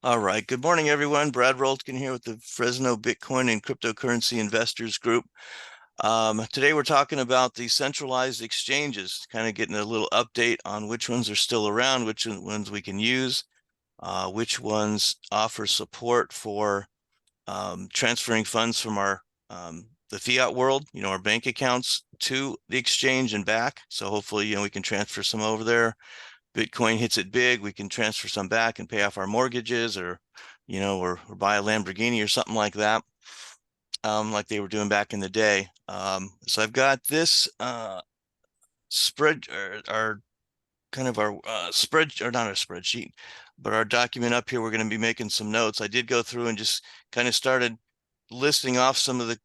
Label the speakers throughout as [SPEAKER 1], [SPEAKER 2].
[SPEAKER 1] All right. Good morning, everyone. Brad Roltgen here with the Fresno Bitcoin and Cryptocurrency Investors Group. Today we're talking about the centralized exchanges, kind of getting a little update on which ones are still around, which ones we can use, which ones offer support for transferring funds from the fiat world, our bank accounts to the exchange and back. So hopefully, we can transfer some over there. Bitcoin hits it big, we can transfer some back and pay off our mortgages, or buy a Lamborghini or something like that, like they were doing back in the day. So I've got this spread or our kind of our spread, or not a spreadsheet, but our document up here. We're going to be making some notes. I did go through and just kind of started listing off some of the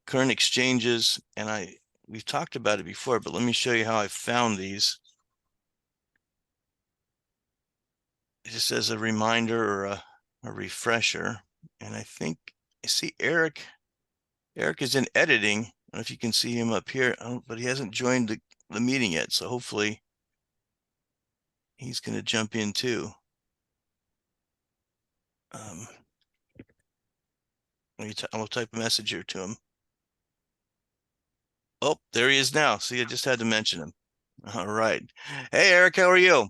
[SPEAKER 1] current exchanges, and we've talked about it before, but let me show you how I found these. Just as a reminder or a refresher. And I think I see Eric. Eric is in editing. I don't know if you can see him up here, but he hasn't joined the meeting yet. So hopefully he's going to jump in too. I'll type a message here to him. Oh, there he is now. See, I just had to mention him. All right. Hey, Eric, how are you?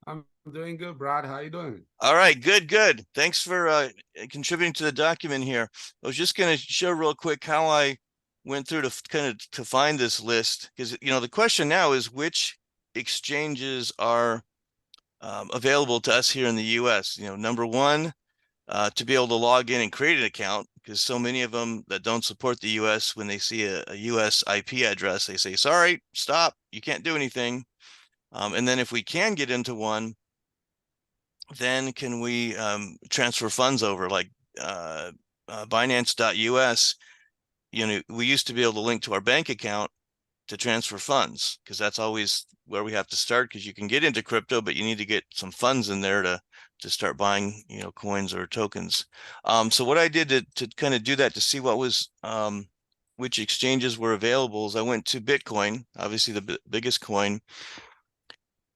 [SPEAKER 2] I'm doing good, Brad. How you doing?
[SPEAKER 1] All right, good. Thanks for contributing to the document here. I was just going to show real quick how I went through to kind of to find this list, because the question now is which exchanges are available to us here in the U.S. Number one, to be able to log in and create an account, because so many of them that don't support the U.S., when they see a U.S. IP address, they say, "Sorry, stop, you can't do anything." And then if we can get into one, then can we transfer funds over, like Binance.us? We used to be able to link to our bank account to transfer funds, because that's always where we have to start, because you can get into crypto, but you need to get some funds in there to start buying, coins or tokens. So what I did to kind of do that, to see what was which exchanges were available, is I went to Bitcoin, obviously the biggest coin,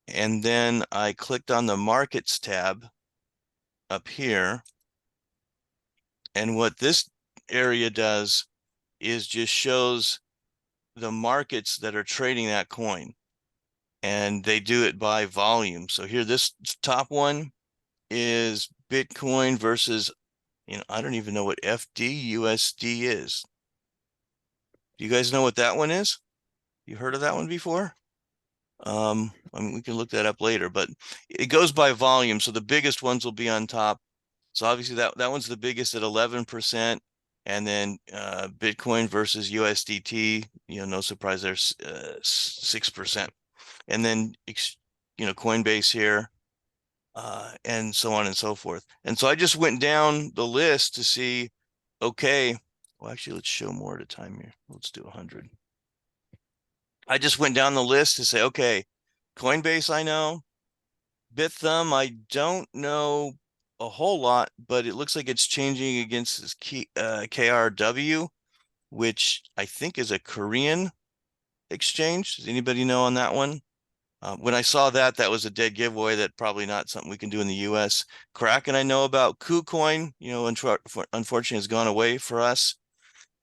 [SPEAKER 1] and then I clicked on the markets tab up here. And what this area does is just shows the markets that are trading that coin, and they do it by volume. So here, this top one is Bitcoin versus, I don't even know what FDUSD is. Do you guys know what that one is? You heard of that one before? I mean, we can look that up later, but it goes by volume. So the biggest ones will be on top. So obviously that one's the biggest at 11%. And then Bitcoin versus USDT, no surprise, there's 6%. And then, Coinbase here, and so on and so forth. And so I just went down the list to see, okay, well, actually, let's show more at a time here. Let's do 100. I just went down the list to say, okay, Coinbase, I know. Bithumb, I don't know a whole lot, but it looks like it's changing against this KRW, which I think is a Korean exchange. Does anybody know on that one? When I saw that, that was a dead giveaway. That probably not something we can do in the U.S. Kraken, I know about. KuCoin, unfortunately has gone away for us.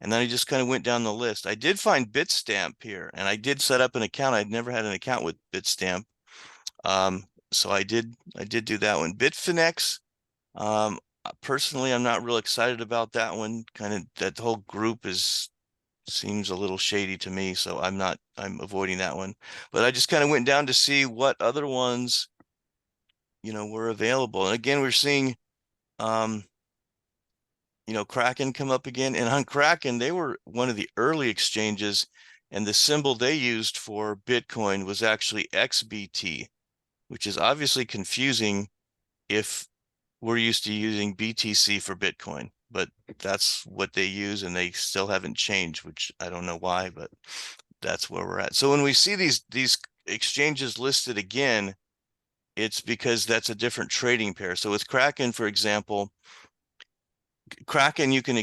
[SPEAKER 1] And then I just kind of went down the list. I did find Bitstamp here, and I did set up an account. I'd never had an account with Bitstamp. So I did do that one. Bitfinex, personally, I'm not real excited about that one. Kind of that whole group seems a little shady to me, so I'm avoiding that one. But I just kind of went down to see what other ones, were available. And again, we're seeing Kraken come up again. And on Kraken, they were one of the early exchanges, and the symbol they used for Bitcoin was actually XBT, which is obviously confusing if we're used to using BTC for Bitcoin, but that's what they use, and they still haven't changed, which I don't know why, but that's where we're at. So when we see these exchanges listed again, it's because that's a different trading pair. So with Kraken, for example, Kraken, you can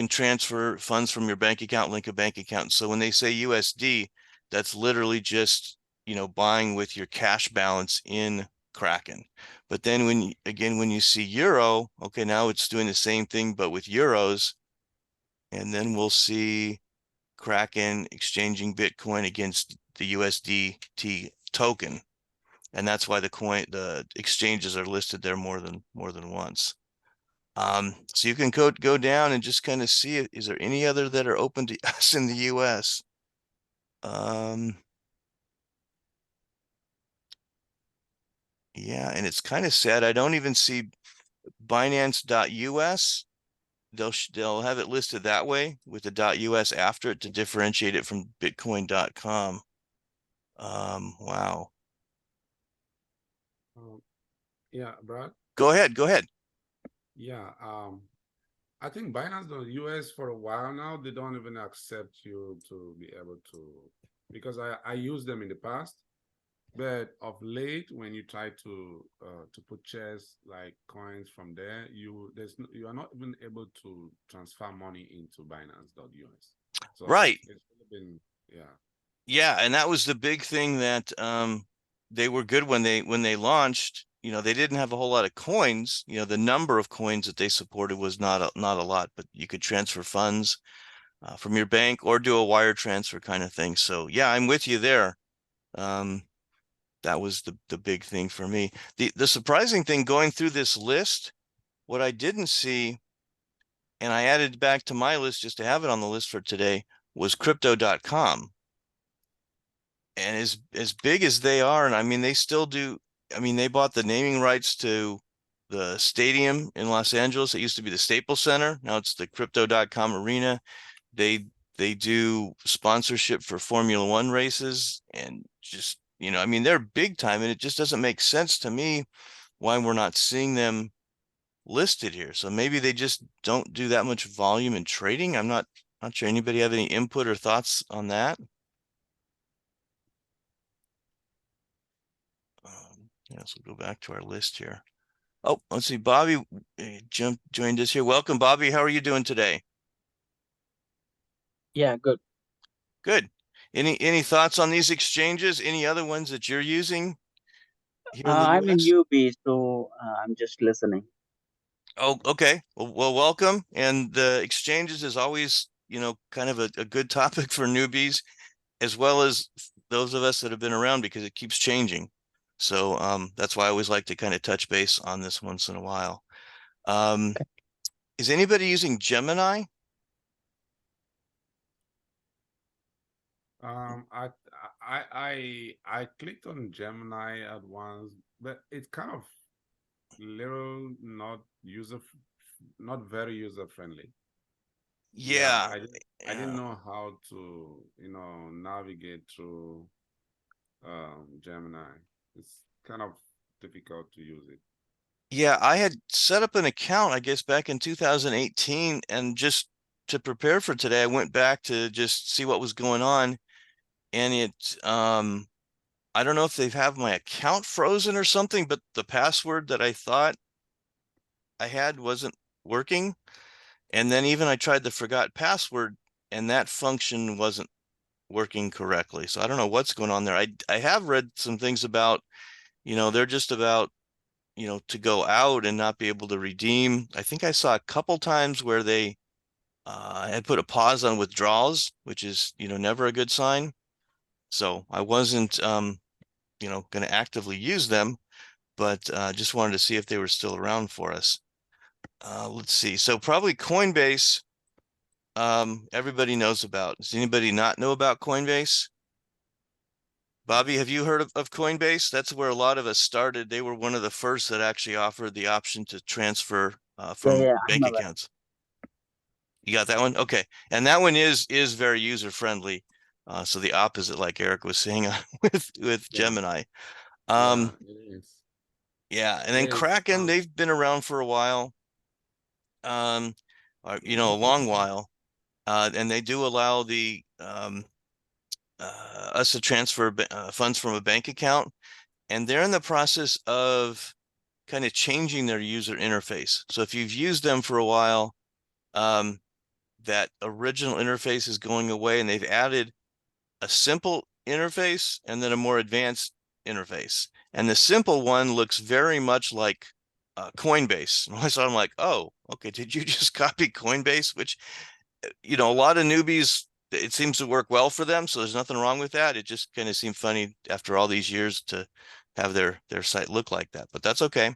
[SPEAKER 1] transfer funds from your bank account, link a bank account. So when they say USD, that's literally just, buying with your cash balance in Kraken. But then when you see euro, okay, now it's doing the same thing, but with euros. And then we'll see Kraken exchanging Bitcoin against the USDT token. And that's why the exchanges are listed there more than once. So you can go down and just kind of see it. Is there any other that are open to us in the US? Yeah, and it's kind of sad. I don't even see Binance.us. They'll have it listed that way with the .us after it to differentiate it from Bitcoin.com. Wow.
[SPEAKER 2] Um, yeah, Brad.
[SPEAKER 1] Go ahead. Go ahead.
[SPEAKER 2] Yeah. I think Binance, the US for a while now, they don't even accept you to be able to, because I used them in the past, but of late, when you try to purchase like coins from there, you are not even able to transfer money into Binance.us. So
[SPEAKER 1] Right.
[SPEAKER 2] it's really been, yeah.
[SPEAKER 1] Yeah, and that was the big thing that they were good when they launched. They didn't have a whole lot of coins. The number of coins that they supported was not a lot, but you could transfer funds from your bank or do a wire transfer kind of thing. So yeah, I'm with you there. Um, that was the big thing for me. The surprising thing going through this list, what I didn't see, and I added back to my list just to have it on the list for today, was crypto.com. And as big as they are, and I mean they still do, I mean they bought the naming rights to the stadium in Los Angeles. It used to be the Staples Center. Now it's the crypto.com arena. They they do sponsorship for Formula One races and just, I mean they're big time, and it just doesn't make sense to me why we're not seeing them listed here. So maybe they just don't do that much volume in trading. I'm not sure. Anybody have any input or thoughts on that? Yeah, so we'll go back to our list here. Oh, let's see. Bobby joined us here. Welcome, Bobby. How are you doing today?
[SPEAKER 3] Yeah, good.
[SPEAKER 1] Good. Any thoughts on these exchanges? Any other ones that you're using here in the
[SPEAKER 3] I'm a
[SPEAKER 1] US?
[SPEAKER 3] newbie, so I'm just listening.
[SPEAKER 1] Oh, okay. Well, welcome. And the exchanges is always, kind of a good topic for newbies, as well as those of us that have been around because it keeps changing. So that's why I always like to kind of touch base on this once in a while. Um, is anybody using Gemini?
[SPEAKER 2] Um, I I clicked on Gemini at once, but it's kind of little not very user friendly. Yeah,
[SPEAKER 1] Yeah,
[SPEAKER 2] I didn't
[SPEAKER 1] yeah.
[SPEAKER 2] know how to, navigate through Gemini. It's kind of difficult to use it.
[SPEAKER 1] Yeah, I had set up an account, I guess, back in 2018, and just to prepare for today, I went back to just see what was going on, and I don't know if they have my account frozen or something, but the password that I thought I had wasn't working. And then even I tried the forgot password, and that function wasn't working correctly. So I don't know what's going on there. I have read some things about, they're just about to go out and not be able to redeem. I think I saw a couple times where they had put a pause on withdrawals, which is, never a good sign. So I wasn't, going to actively use them, but just wanted to see if they were still around for us. Let's see. So probably Coinbase, everybody knows about. Does anybody not know about Coinbase? Bobby, have you heard of Coinbase? That's where a lot of us started. They were one of the first that actually offered the option to transfer
[SPEAKER 3] Yeah,
[SPEAKER 1] from
[SPEAKER 3] yeah, I'm
[SPEAKER 1] bank
[SPEAKER 3] aware.
[SPEAKER 1] accounts. You got that one? Okay. And that one is very user friendly. So the opposite, like Eric was saying with
[SPEAKER 2] Yeah,
[SPEAKER 1] Gemini.
[SPEAKER 2] yeah,
[SPEAKER 1] Um,
[SPEAKER 2] it is.
[SPEAKER 1] yeah, and
[SPEAKER 2] It
[SPEAKER 1] then
[SPEAKER 2] is.
[SPEAKER 1] Kraken, they've been around for a while. Um, a long while. And they do allow the us to transfer funds from a bank account, and they're in the process of kind of changing their user interface. So if you've used them for a while, um, that original interface is going away, and they've added a simple interface and then a more advanced interface. and the simple one looks very much like Coinbase. So I'm like, oh, okay, did you just copy Coinbase? Which, a lot of newbies, it seems to work well for them, so there's nothing wrong with that. It just kind of seemed funny after all these years to have their site look like that, but that's okay.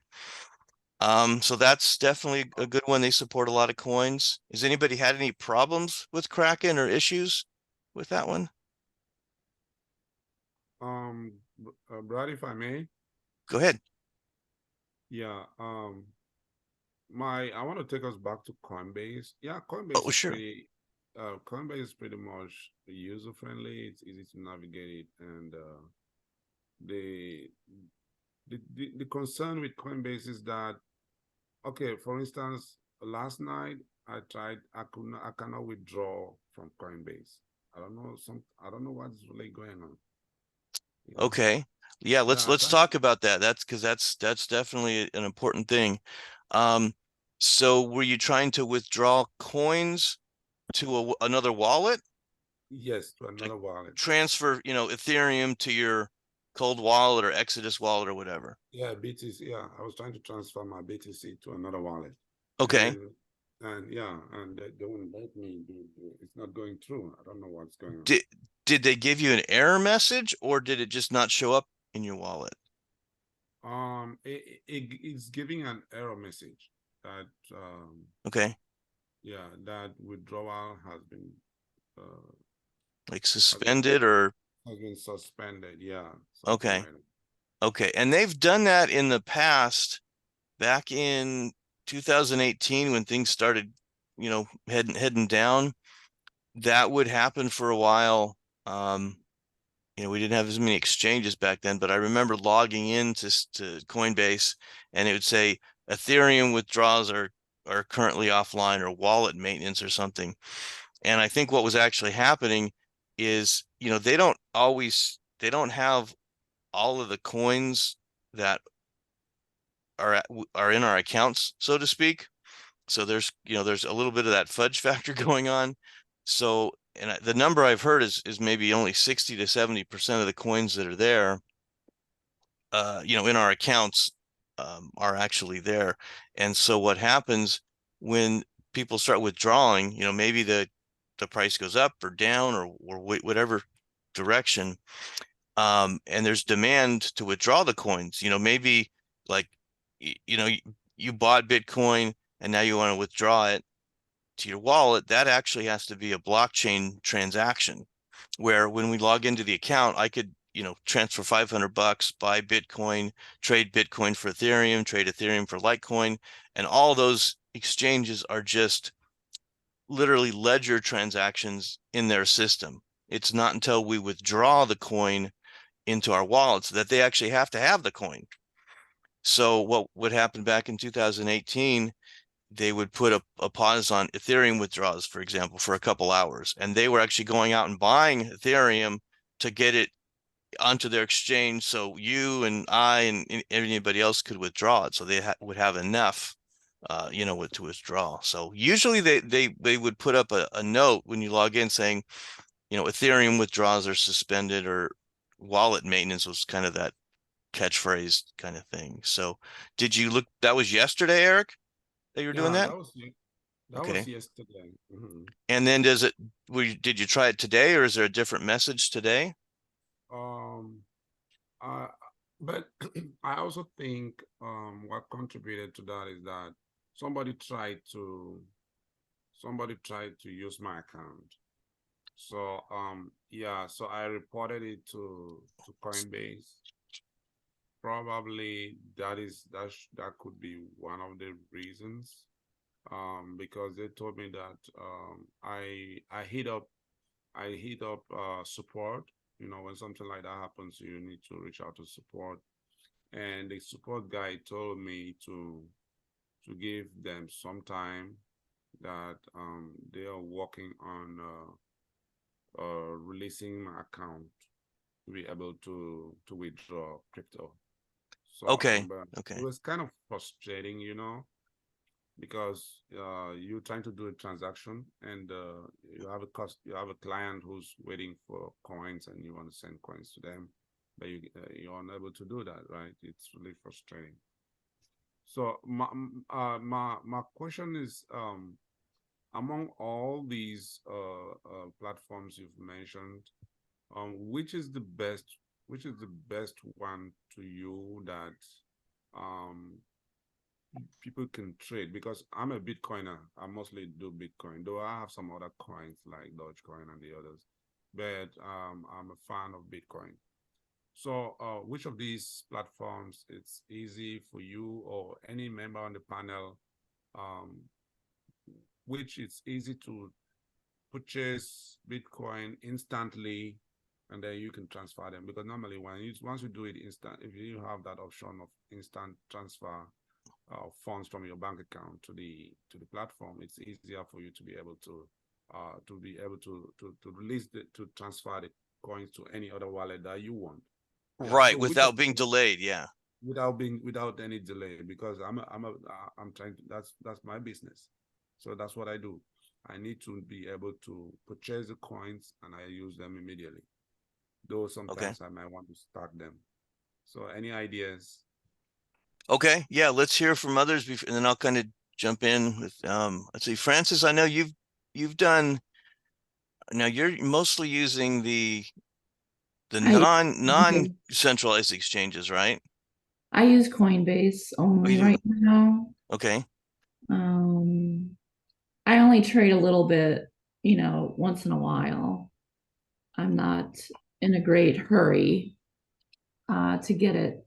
[SPEAKER 1] So that's definitely a good one. They support a lot of coins. Has anybody had any problems with Kraken or issues with that one?
[SPEAKER 2] Brad, if I may,
[SPEAKER 1] Go ahead.
[SPEAKER 2] yeah. I want to take us back to Coinbase. Yeah,
[SPEAKER 1] Oh, sure.
[SPEAKER 2] Coinbase is pretty much user friendly. It's easy to navigate it, and the the concern with Coinbase is that, okay, for instance, last night I cannot withdraw from Coinbase. I don't know what's really going on.
[SPEAKER 1] Okay. Yeah, let's
[SPEAKER 2] Yeah, I
[SPEAKER 1] let's
[SPEAKER 2] tried.
[SPEAKER 1] talk about that. That's because that's definitely an important thing. Um, so were you trying to withdraw coins to another wallet?
[SPEAKER 2] Yes, to
[SPEAKER 1] Like
[SPEAKER 2] another wallet.
[SPEAKER 1] transfer, Ethereum to your cold wallet or Exodus wallet or whatever.
[SPEAKER 2] Yeah, BTC. Yeah, I was trying to transfer my BTC to another wallet,
[SPEAKER 1] Okay.
[SPEAKER 2] and yeah, and they won't let me. It's not going through. I don't know what's going
[SPEAKER 1] Did they give you an error message or did it just not show up in your wallet?
[SPEAKER 2] on. It's giving an error message that
[SPEAKER 1] Okay.
[SPEAKER 2] yeah, that withdrawal uh
[SPEAKER 1] Like
[SPEAKER 2] has been
[SPEAKER 1] suspended or
[SPEAKER 2] suspended. Yeah, something
[SPEAKER 1] okay.
[SPEAKER 2] like that.
[SPEAKER 1] Okay. And they've done that in the past, back in 2018 when things started, heading down. That would happen for a while. Um, we didn't have as many exchanges back then, but I remember logging to Coinbase and it would say Ethereum withdrawals are currently offline or wallet maintenance or something. And I think what was actually happening is, they don't have all of the coins that are in our accounts, so to speak. So there's a little bit of that fudge factor going on. So, and the number I've heard is maybe only 60 to 70% of the coins that are there, in our accounts, are actually there. And so what happens when people start withdrawing, maybe the price goes up or down or whatever direction, and there's demand to withdraw the coins. Maybe like you bought Bitcoin and now you want to withdraw it to your wallet. That actually has to be a blockchain transaction where when we log into the account, I could, transfer $500, buy Bitcoin, trade Bitcoin for Ethereum, trade Ethereum for Litecoin, and all those exchanges are just literally ledger transactions in their system. It's not until we withdraw the coin into our wallets that they actually have to have the coin. So what would happen back in 2018, they would put a pause on Ethereum withdrawals, for example, for a couple hours. And they were actually going out and buying Ethereum to get it onto their exchange so you and I and anybody else could withdraw it. So they would have enough, to withdraw. So usually they would put up a note when you log in saying, Ethereum withdrawals are suspended, or wallet maintenance was kind of that catchphrase kind of thing. So did you look, that was yesterday, Eric, that you were doing
[SPEAKER 2] Yeah,
[SPEAKER 1] that?
[SPEAKER 2] that was
[SPEAKER 1] Okay.
[SPEAKER 2] yesterday.
[SPEAKER 1] And then did you try it today or is there a different message today?
[SPEAKER 2] Um, uh, but I also think what contributed to that is that somebody tried to use my account. So yeah, so I reported it to Coinbase. Probably that could be one of the reasons. Because they told me that I hit up support. When something like that happens, you need to reach out to support. And the support guy told me to give them some time, that they are working on releasing my account to be able to withdraw crypto. So
[SPEAKER 1] Okay.
[SPEAKER 2] but it
[SPEAKER 1] Okay.
[SPEAKER 2] was kind of frustrating, because you're trying to do a transaction, and you have a client who's waiting for coins and you want to send coins to them, but you're unable to do that, right? It's really frustrating. So my question is, among all these platforms you've mentioned, which is the best one to you that um people can trade? Because I'm a Bitcoiner. I mostly do Bitcoin, though I have some other coins like Dogecoin and the others. But I'm a fan of Bitcoin. So which of these platforms it's easy for you or any member on the panel, um, which it's easy to purchase Bitcoin instantly, and then you can transfer them? Because normally once you do it instant, if you have that option of instant transfer funds from your bank account to the platform, it's easier for you to be able to release to transfer the coins to any other wallet that you want. Yeah.
[SPEAKER 1] Right,
[SPEAKER 2] So which of
[SPEAKER 1] without being delayed. Yeah.
[SPEAKER 2] without any delay, because I'm trying to, that's my business. So that's what I do. I need to be able to purchase the coins and I use them immediately. Though
[SPEAKER 1] Okay.
[SPEAKER 2] sometimes I might want to stack them. So any ideas?
[SPEAKER 1] Okay. Yeah. Let's hear from others before, and then I'll kind of jump in with, let's see, Francis, I know you've done, now you're mostly using the
[SPEAKER 4] I
[SPEAKER 1] non-centralized exchanges, right?
[SPEAKER 4] I use Coinbase
[SPEAKER 1] Oh,
[SPEAKER 4] only
[SPEAKER 1] you do?
[SPEAKER 4] right now.
[SPEAKER 1] Okay.
[SPEAKER 4] Um, I only trade a little bit, once in a while. I'm not in a great hurry to get it,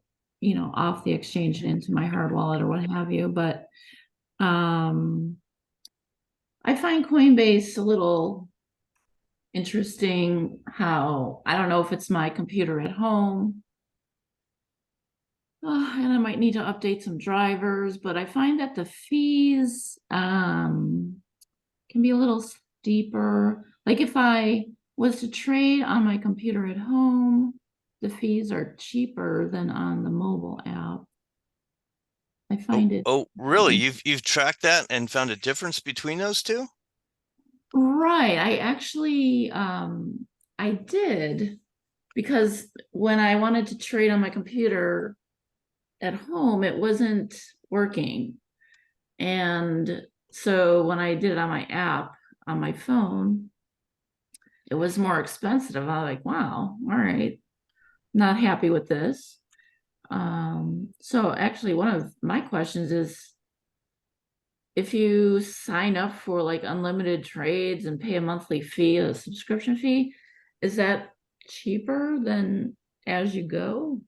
[SPEAKER 4] off the exchange and into my hard wallet or what have you. But um, I find Coinbase a little interesting. How I don't know if it's my computer at home. And I might need to update some drivers, but I find that the fees can be a little steeper. Like if I was to trade on my computer at home, the fees are cheaper than on the mobile app. I find it
[SPEAKER 1] Oh, really? You've tracked that and found a difference between those two?
[SPEAKER 4] right. I actually I did, because when I wanted to trade on my computer at home, it wasn't working. And so when I did it on my app on my phone, it was more expensive. I was like, wow, all right, not happy with this. So actually, one of my questions is, if you sign up for like unlimited trades and pay a monthly fee, a subscription fee, is that cheaper than as you go?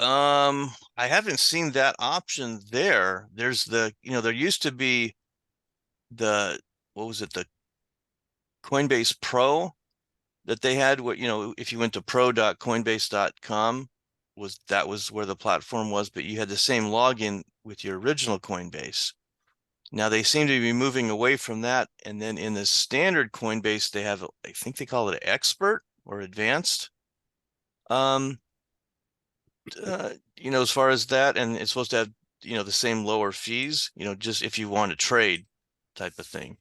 [SPEAKER 1] I haven't seen that option there. There's there used to be what was it? The Coinbase Pro that they had, what, if you went to pro.coinbase.com, that was where the platform was, but you had the same login with your original Coinbase. Now they seem to be moving away from that. And then in the standard Coinbase, they have, I think they call it expert or advanced. As far as that, and it's supposed to have, the same lower fees, just if you want to trade type of thing.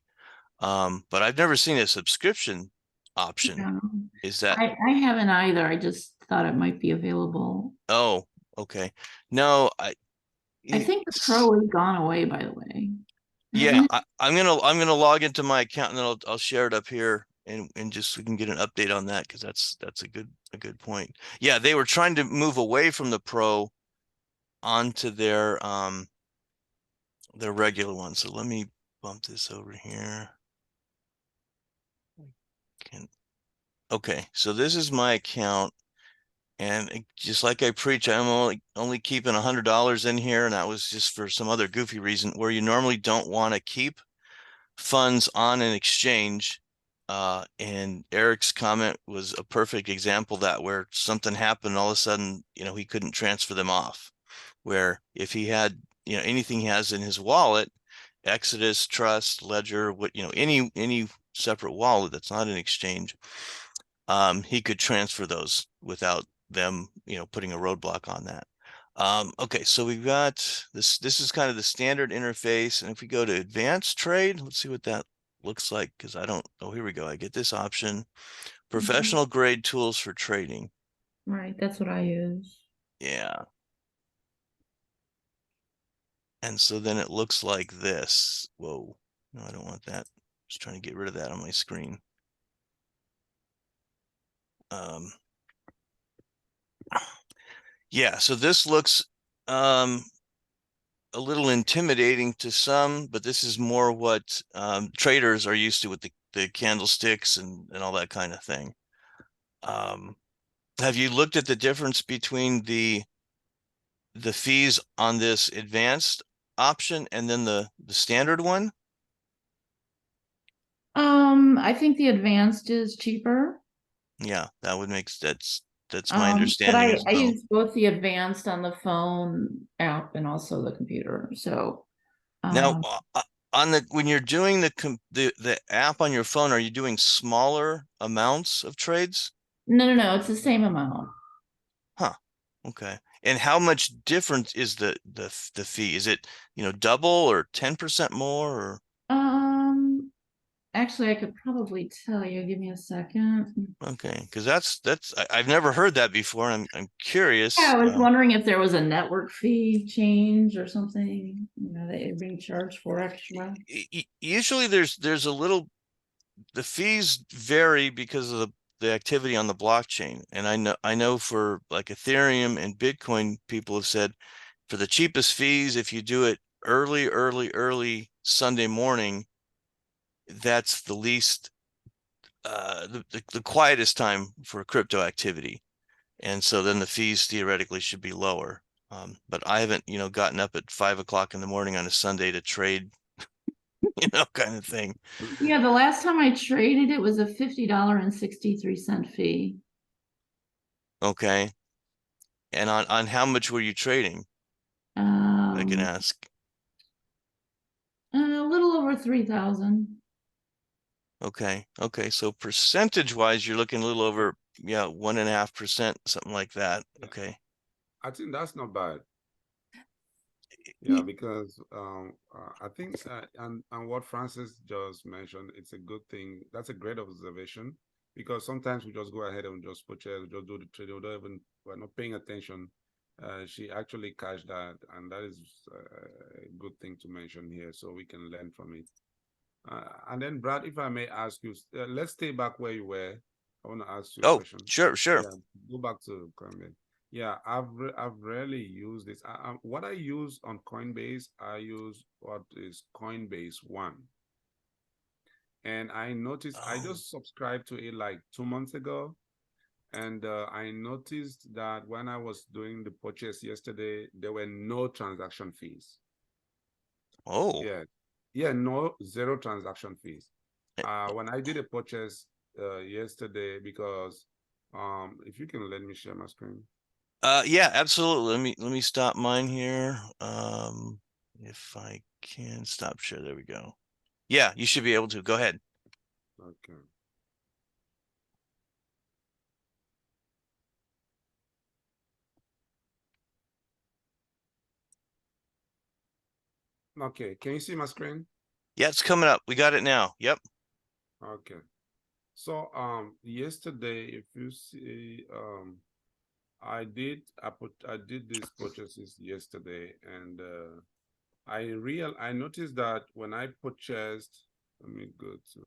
[SPEAKER 1] But I've never seen a subscription option.
[SPEAKER 4] Yeah.
[SPEAKER 1] Is that,
[SPEAKER 4] I haven't either. I just thought it might be available.
[SPEAKER 1] oh, okay. No,
[SPEAKER 4] I think the Pro has gone away, by the way.
[SPEAKER 1] yeah,
[SPEAKER 4] Hasn't it?
[SPEAKER 1] I'm gonna log into my account and then I'll share it up here and just so we can get an update on that, because that's a good point. Yeah, they were trying to move away from the Pro onto their regular one. So let me bump this over here. Okay, so this is my account, and just like I preach, I'm only keeping $100 in here, and that was just for some other goofy reason where you normally don't want to keep funds on an exchange. And Eric's comment was a perfect example of that, where something happened, all of a sudden, he couldn't transfer them off. Where if he had, anything he has in his wallet, Exodus, Trust, Ledger, any separate wallet that's not an exchange, he could transfer those without them, putting a roadblock on that. Okay, so we've got this. This is kind of the standard interface. And if we go to advanced trade, let's see what that looks like, because I don't, oh, here we go. I get this option, professional grade tools for trading.
[SPEAKER 4] Right, that's what I use.
[SPEAKER 1] Yeah. And so then it looks like this. Whoa, no, I don't want that. Just trying to get rid of that on my screen. Yeah, so this looks a little intimidating to some, but this is more what traders are used to with the candlesticks and all that kind of thing. Have you looked at the difference between the fees on this advanced option and then the standard one?
[SPEAKER 4] I think the advanced is cheaper.
[SPEAKER 1] Yeah, that would make that's my
[SPEAKER 4] But
[SPEAKER 1] understanding as
[SPEAKER 4] I
[SPEAKER 1] well.
[SPEAKER 4] use both the advanced on the phone app and also the computer. So
[SPEAKER 1] Now,
[SPEAKER 4] um,
[SPEAKER 1] on the when you're doing the app on your phone, are you doing smaller amounts of trades?
[SPEAKER 4] no, it's the same amount.
[SPEAKER 1] Huh. Okay. And how much different is the fee? Is it, double or 10% more or
[SPEAKER 4] Um, Actually, I could probably tell you. Give me a second.
[SPEAKER 1] okay, because I've never heard that before. I'm
[SPEAKER 4] Yeah,
[SPEAKER 1] curious.
[SPEAKER 4] I was wondering if there was a network fee change or something, that you're being charged for extra.
[SPEAKER 1] Usually there's a little the fees vary because of the activity on the blockchain. And I know for like Ethereum and Bitcoin, people have said for the cheapest fees, if you do it early Sunday morning, that's the least the quietest time for crypto activity. And so then the fees theoretically should be lower. But I haven't, gotten up at 5 o'clock in the morning on a Sunday to trade, kind of thing.
[SPEAKER 4] Yeah, the last time I traded it was a $50.63 fee.
[SPEAKER 1] Okay. And on how much were you trading? I can
[SPEAKER 4] Um,
[SPEAKER 1] ask.
[SPEAKER 4] a little over 3,000.
[SPEAKER 1] Okay. Okay. So percentage wise, you're looking a little over, 1.5%, something like that.
[SPEAKER 2] Yeah.
[SPEAKER 1] Okay.
[SPEAKER 2] I think that's not bad.
[SPEAKER 4] Yeah.
[SPEAKER 2] Yeah, because I think and what Francis just mentioned, it's a good thing. That's a great observation because sometimes we just go ahead and just purchase, just do the trade, we're not paying attention. She actually cashed that, and that is a good thing to mention here, so we can learn from it. And then, Brad, if I may ask you, let's stay back where you were. I want to ask you a
[SPEAKER 1] Oh,
[SPEAKER 2] question.
[SPEAKER 1] sure.
[SPEAKER 2] Yeah, go back to Coinbase. Yeah, I've rarely used this. What I use on Coinbase, I use what is Coinbase One, and I noticed I
[SPEAKER 1] Oh,
[SPEAKER 2] just subscribed to it like 2 months ago, and I noticed that when I was doing the purchase yesterday, there were no transaction fees.
[SPEAKER 1] oh.
[SPEAKER 2] Yeah, no, zero transaction fees. When I did a purchase yesterday, because if you can let me share my screen.
[SPEAKER 1] Yeah, absolutely. Let me stop mine here. If I can stop share, there we go. Yeah, you should be able to. Go ahead.
[SPEAKER 2] Okay. Okay, can you see my screen?
[SPEAKER 1] Yeah, it's coming up. We got it now. Yep.
[SPEAKER 2] Okay. So yesterday, if you see, I did these purchases yesterday, and I noticed that when I purchased, let me go to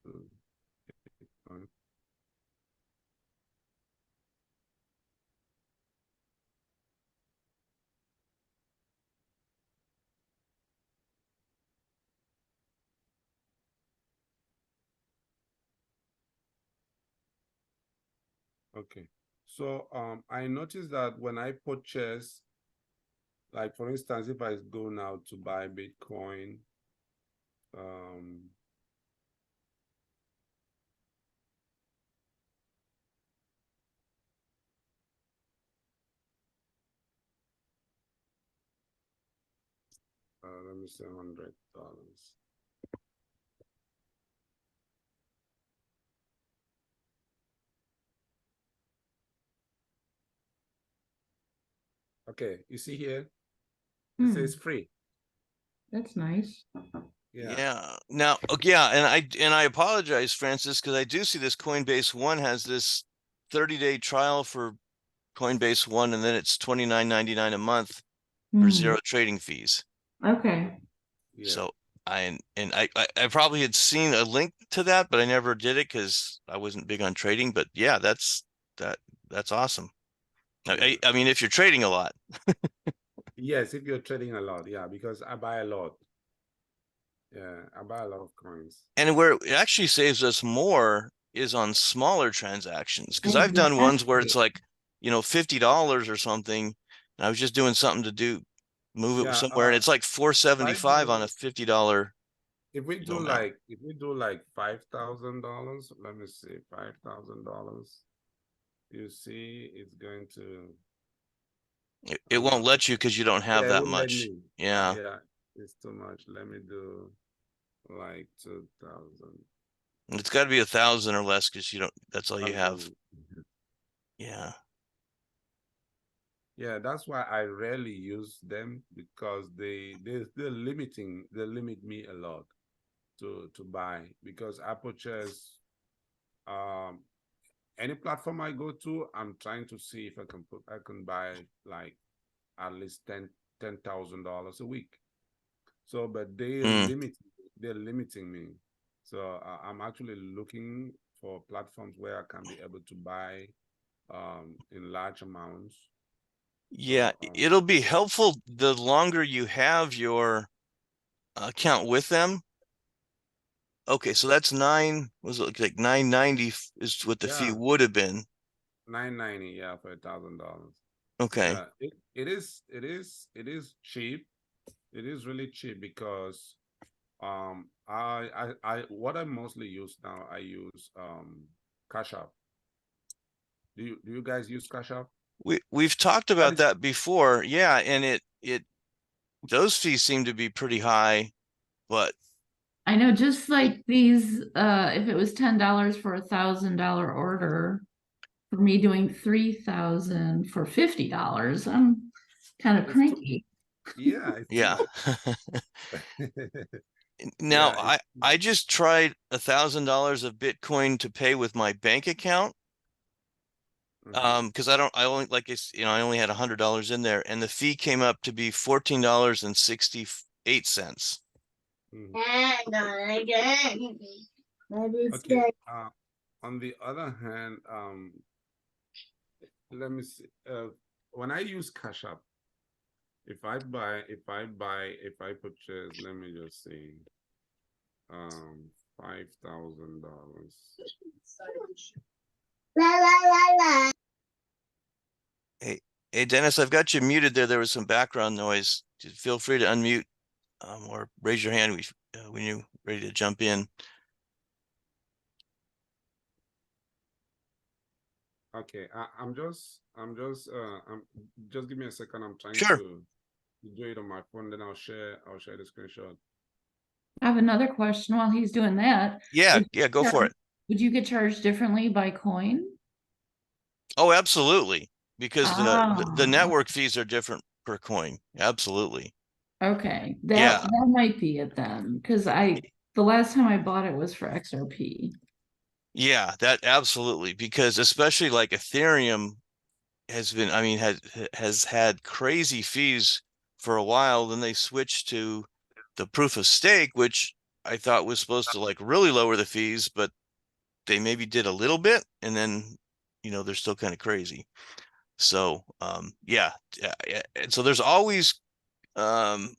[SPEAKER 2] okay. So I noticed that when I purchase, like for instance, if I go now to buy Bitcoin, um, let me say $100. Okay, you see here, it says free.
[SPEAKER 4] That's nice.
[SPEAKER 2] Yeah.
[SPEAKER 1] Yeah. Now, yeah, and I apologize, Francis, because I do see this Coinbase One has this 30-day trial for Coinbase One, and then it's $29.99 a month for
[SPEAKER 4] Hmm,
[SPEAKER 1] zero trading fees.
[SPEAKER 4] okay.
[SPEAKER 2] Yeah.
[SPEAKER 1] So I probably had seen a link to that, but I never did it because I wasn't big on trading. But yeah, that's awesome.
[SPEAKER 2] Yeah.
[SPEAKER 1] I mean, if you're trading a lot.
[SPEAKER 2] Yes, if you're trading a lot, yeah, because I buy a lot. Yeah, I buy a lot of coins.
[SPEAKER 1] And where it actually saves us more is on smaller transactions. Because I've done ones where it's
[SPEAKER 4] Exactly.
[SPEAKER 1] like, $50 or something. And I was just doing something to move it
[SPEAKER 2] Yeah,
[SPEAKER 1] somewhere, and it's like
[SPEAKER 2] if I
[SPEAKER 1] 475 on a
[SPEAKER 2] do,
[SPEAKER 1] $50,
[SPEAKER 2] if we do
[SPEAKER 1] amount.
[SPEAKER 2] like, if we do like $5,000, let me see, $5,000. You see, it's going to.
[SPEAKER 1] It won't let you because you don't have
[SPEAKER 2] Yeah, it
[SPEAKER 1] that
[SPEAKER 2] wouldn't let
[SPEAKER 1] much.
[SPEAKER 2] me.
[SPEAKER 1] Yeah.
[SPEAKER 2] Yeah, it's too much. Let me do like 2,000.
[SPEAKER 1] It's got to be 1,000 or less because you don't, that's all you have.
[SPEAKER 2] 1,000.
[SPEAKER 1] Yeah.
[SPEAKER 2] Yeah, that's why I rarely use them because they limit me a lot to buy because I purchase um any platform I go to, I'm trying to see if I can buy like at least $10,000 a week. So, but
[SPEAKER 1] Mm.
[SPEAKER 2] they're limiting me. So I'm actually looking for platforms where I can be able to buy in large amounts.
[SPEAKER 1] Yeah,
[SPEAKER 2] So
[SPEAKER 1] it'll be helpful the longer you have your account with them. Okay, so that's was it like 990 is what the fee
[SPEAKER 2] yeah,
[SPEAKER 1] would have been.
[SPEAKER 2] 990, yeah, for $1,000.
[SPEAKER 1] Okay.
[SPEAKER 2] Yeah, it is cheap. It is really cheap because what I mostly use now, I use Cash App. Do you guys use Cash App?
[SPEAKER 1] We've talked
[SPEAKER 2] That
[SPEAKER 1] about
[SPEAKER 2] is,
[SPEAKER 1] that before. Yeah, and it those fees seem to be pretty high, but
[SPEAKER 4] I know just like these, if it was $10 for $1,000 order, for me doing 3,000 for $50, I'm kind of
[SPEAKER 2] it's too,
[SPEAKER 4] cranky.
[SPEAKER 2] yeah, it's too
[SPEAKER 1] yeah.
[SPEAKER 2] much.
[SPEAKER 1] Now
[SPEAKER 2] Yeah, it's
[SPEAKER 1] I just tried $1,000 of Bitcoin to pay with my bank account.
[SPEAKER 2] mhm,
[SPEAKER 1] Because I only like it's I only had $100 in there, and the fee came up to be $14.68.
[SPEAKER 2] mhm.
[SPEAKER 5] Maybe it's
[SPEAKER 2] Okay.
[SPEAKER 5] good.
[SPEAKER 2] On the other hand, let me see. When I use Cash App, if I purchase, let me just see, $5,000.
[SPEAKER 5] La la la la.
[SPEAKER 1] Hey, hey, Dennis, I've got you muted there. There was some background noise. Feel free to unmute or raise your hand when you're ready to jump in.
[SPEAKER 2] Okay, just give me a second. I'm trying
[SPEAKER 1] Sure.
[SPEAKER 2] to do it on my phone, then I'll share the screenshot.
[SPEAKER 4] I have another question while he's doing that.
[SPEAKER 1] Yeah,
[SPEAKER 4] Would
[SPEAKER 1] yeah, go for it.
[SPEAKER 4] would you get charged differently by coin?
[SPEAKER 1] Oh, absolutely. Because the
[SPEAKER 4] Ah,
[SPEAKER 1] network fees are different per coin. Absolutely.
[SPEAKER 4] okay.
[SPEAKER 1] Yeah.
[SPEAKER 4] That might be it then, because the last time I bought it was for XRP.
[SPEAKER 1] Yeah, that absolutely. Because especially like Ethereum has been, I mean, has had crazy fees for a while. Then they switched to the proof of stake, which I thought was supposed to like really lower the fees, but they maybe did a little bit, and then they're still kind of crazy. So yeah, and so there's always um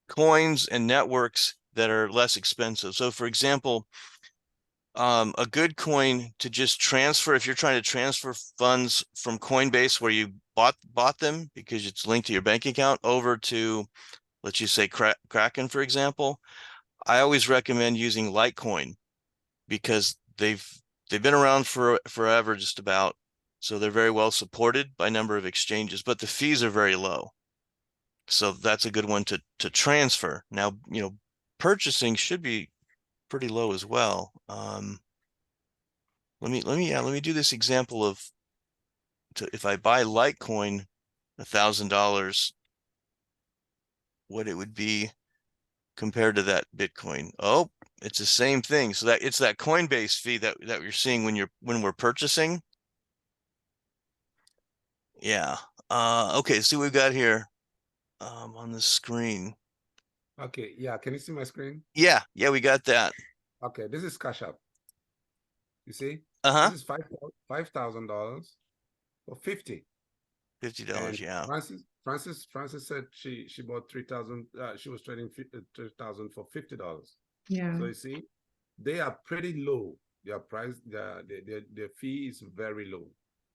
[SPEAKER 1] coins and networks that are less expensive. So for example, a good coin to just transfer if you're trying to transfer funds from Coinbase where you bought them because it's linked to your bank account over to, let's just say Kraken, for example. I always recommend using Litecoin because they've been around for forever, just about. So they're very well supported by a number of exchanges, but the fees are very low. So that's a good one to transfer. Now, purchasing should be pretty low as well. Let me do this example of if I buy Litecoin $1,000, what it would be compared to that Bitcoin. Oh, it's the same thing. So that it's that Coinbase fee that you're seeing when we're purchasing. Yeah. Okay, see what we've got here on the screen.
[SPEAKER 2] Okay, yeah, can you see my screen?
[SPEAKER 1] Yeah, we got that.
[SPEAKER 2] Okay, this is Cash App. You see?
[SPEAKER 1] Uh-huh.
[SPEAKER 2] This is $5,000 for 50.
[SPEAKER 1] $50,
[SPEAKER 2] And
[SPEAKER 1] yeah.
[SPEAKER 2] Francis said she bought 3,000. She was trading 3,000 for $50.
[SPEAKER 4] Yeah.
[SPEAKER 2] So you see, they are pretty low. Their price, their fee is very low.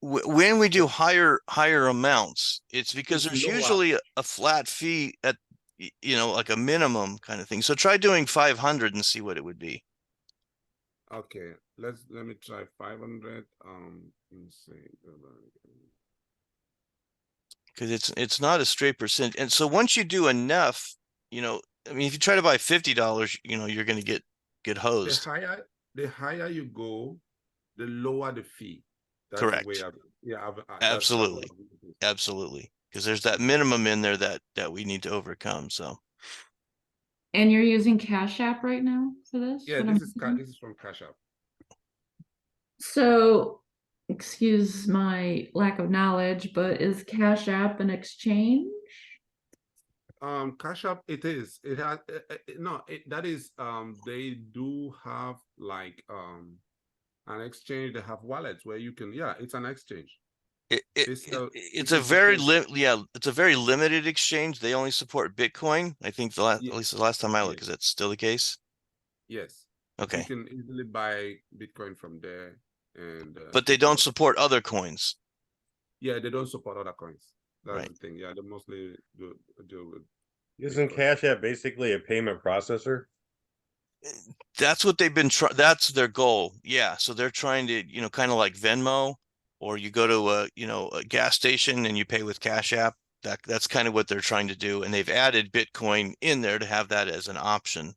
[SPEAKER 1] When we do higher amounts, it's because
[SPEAKER 2] It's
[SPEAKER 1] there's
[SPEAKER 2] lower.
[SPEAKER 1] usually a flat fee at like a minimum kind of thing. So try doing 500 and see what it would be.
[SPEAKER 2] Okay, let me try 500. Let me see.
[SPEAKER 1] Because it's not a straight percent. And so once you do enough, I mean, if you try to buy $50, you're going to get
[SPEAKER 2] The
[SPEAKER 1] hosed.
[SPEAKER 2] higher you go, the lower the fee. That's the way
[SPEAKER 1] Correct.
[SPEAKER 2] that's
[SPEAKER 1] Absolutely. Absolutely. Because there's that minimum in there that we need to overcome. So
[SPEAKER 4] And you're using Cash App right now for this?
[SPEAKER 2] Yeah,
[SPEAKER 4] What I'm
[SPEAKER 2] this
[SPEAKER 4] thinking?
[SPEAKER 2] is from Cash App.
[SPEAKER 4] So, excuse my lack of knowledge, but is Cash App an exchange?
[SPEAKER 2] Cash App, it is. It has no. That is. They do have like an exchange. They have wallets where you can. Yeah, it's an exchange.
[SPEAKER 1] it's
[SPEAKER 2] It
[SPEAKER 1] a
[SPEAKER 2] is
[SPEAKER 1] very
[SPEAKER 2] different.
[SPEAKER 1] it's a very limited exchange. They only support Bitcoin. I think at least the last time I looked,
[SPEAKER 2] Yes.
[SPEAKER 1] is that still the case?
[SPEAKER 2] Yes. You
[SPEAKER 1] Okay.
[SPEAKER 2] can easily buy Bitcoin from there, and
[SPEAKER 1] But they
[SPEAKER 2] keep
[SPEAKER 1] don't
[SPEAKER 2] your.
[SPEAKER 1] support other coins,
[SPEAKER 2] Yeah, they don't support other coins. That's
[SPEAKER 1] right?
[SPEAKER 2] the thing. Yeah, they mostly deal with
[SPEAKER 6] Isn't
[SPEAKER 2] Bitcoin.
[SPEAKER 6] Cash App basically a payment processor?
[SPEAKER 1] That's what they've been trying. That's their goal. Yeah. So they're trying to, kind of like Venmo, or you go to a gas station and you pay with Cash App. That's kind of what they're trying to do. And they've added Bitcoin in there to have that as an option.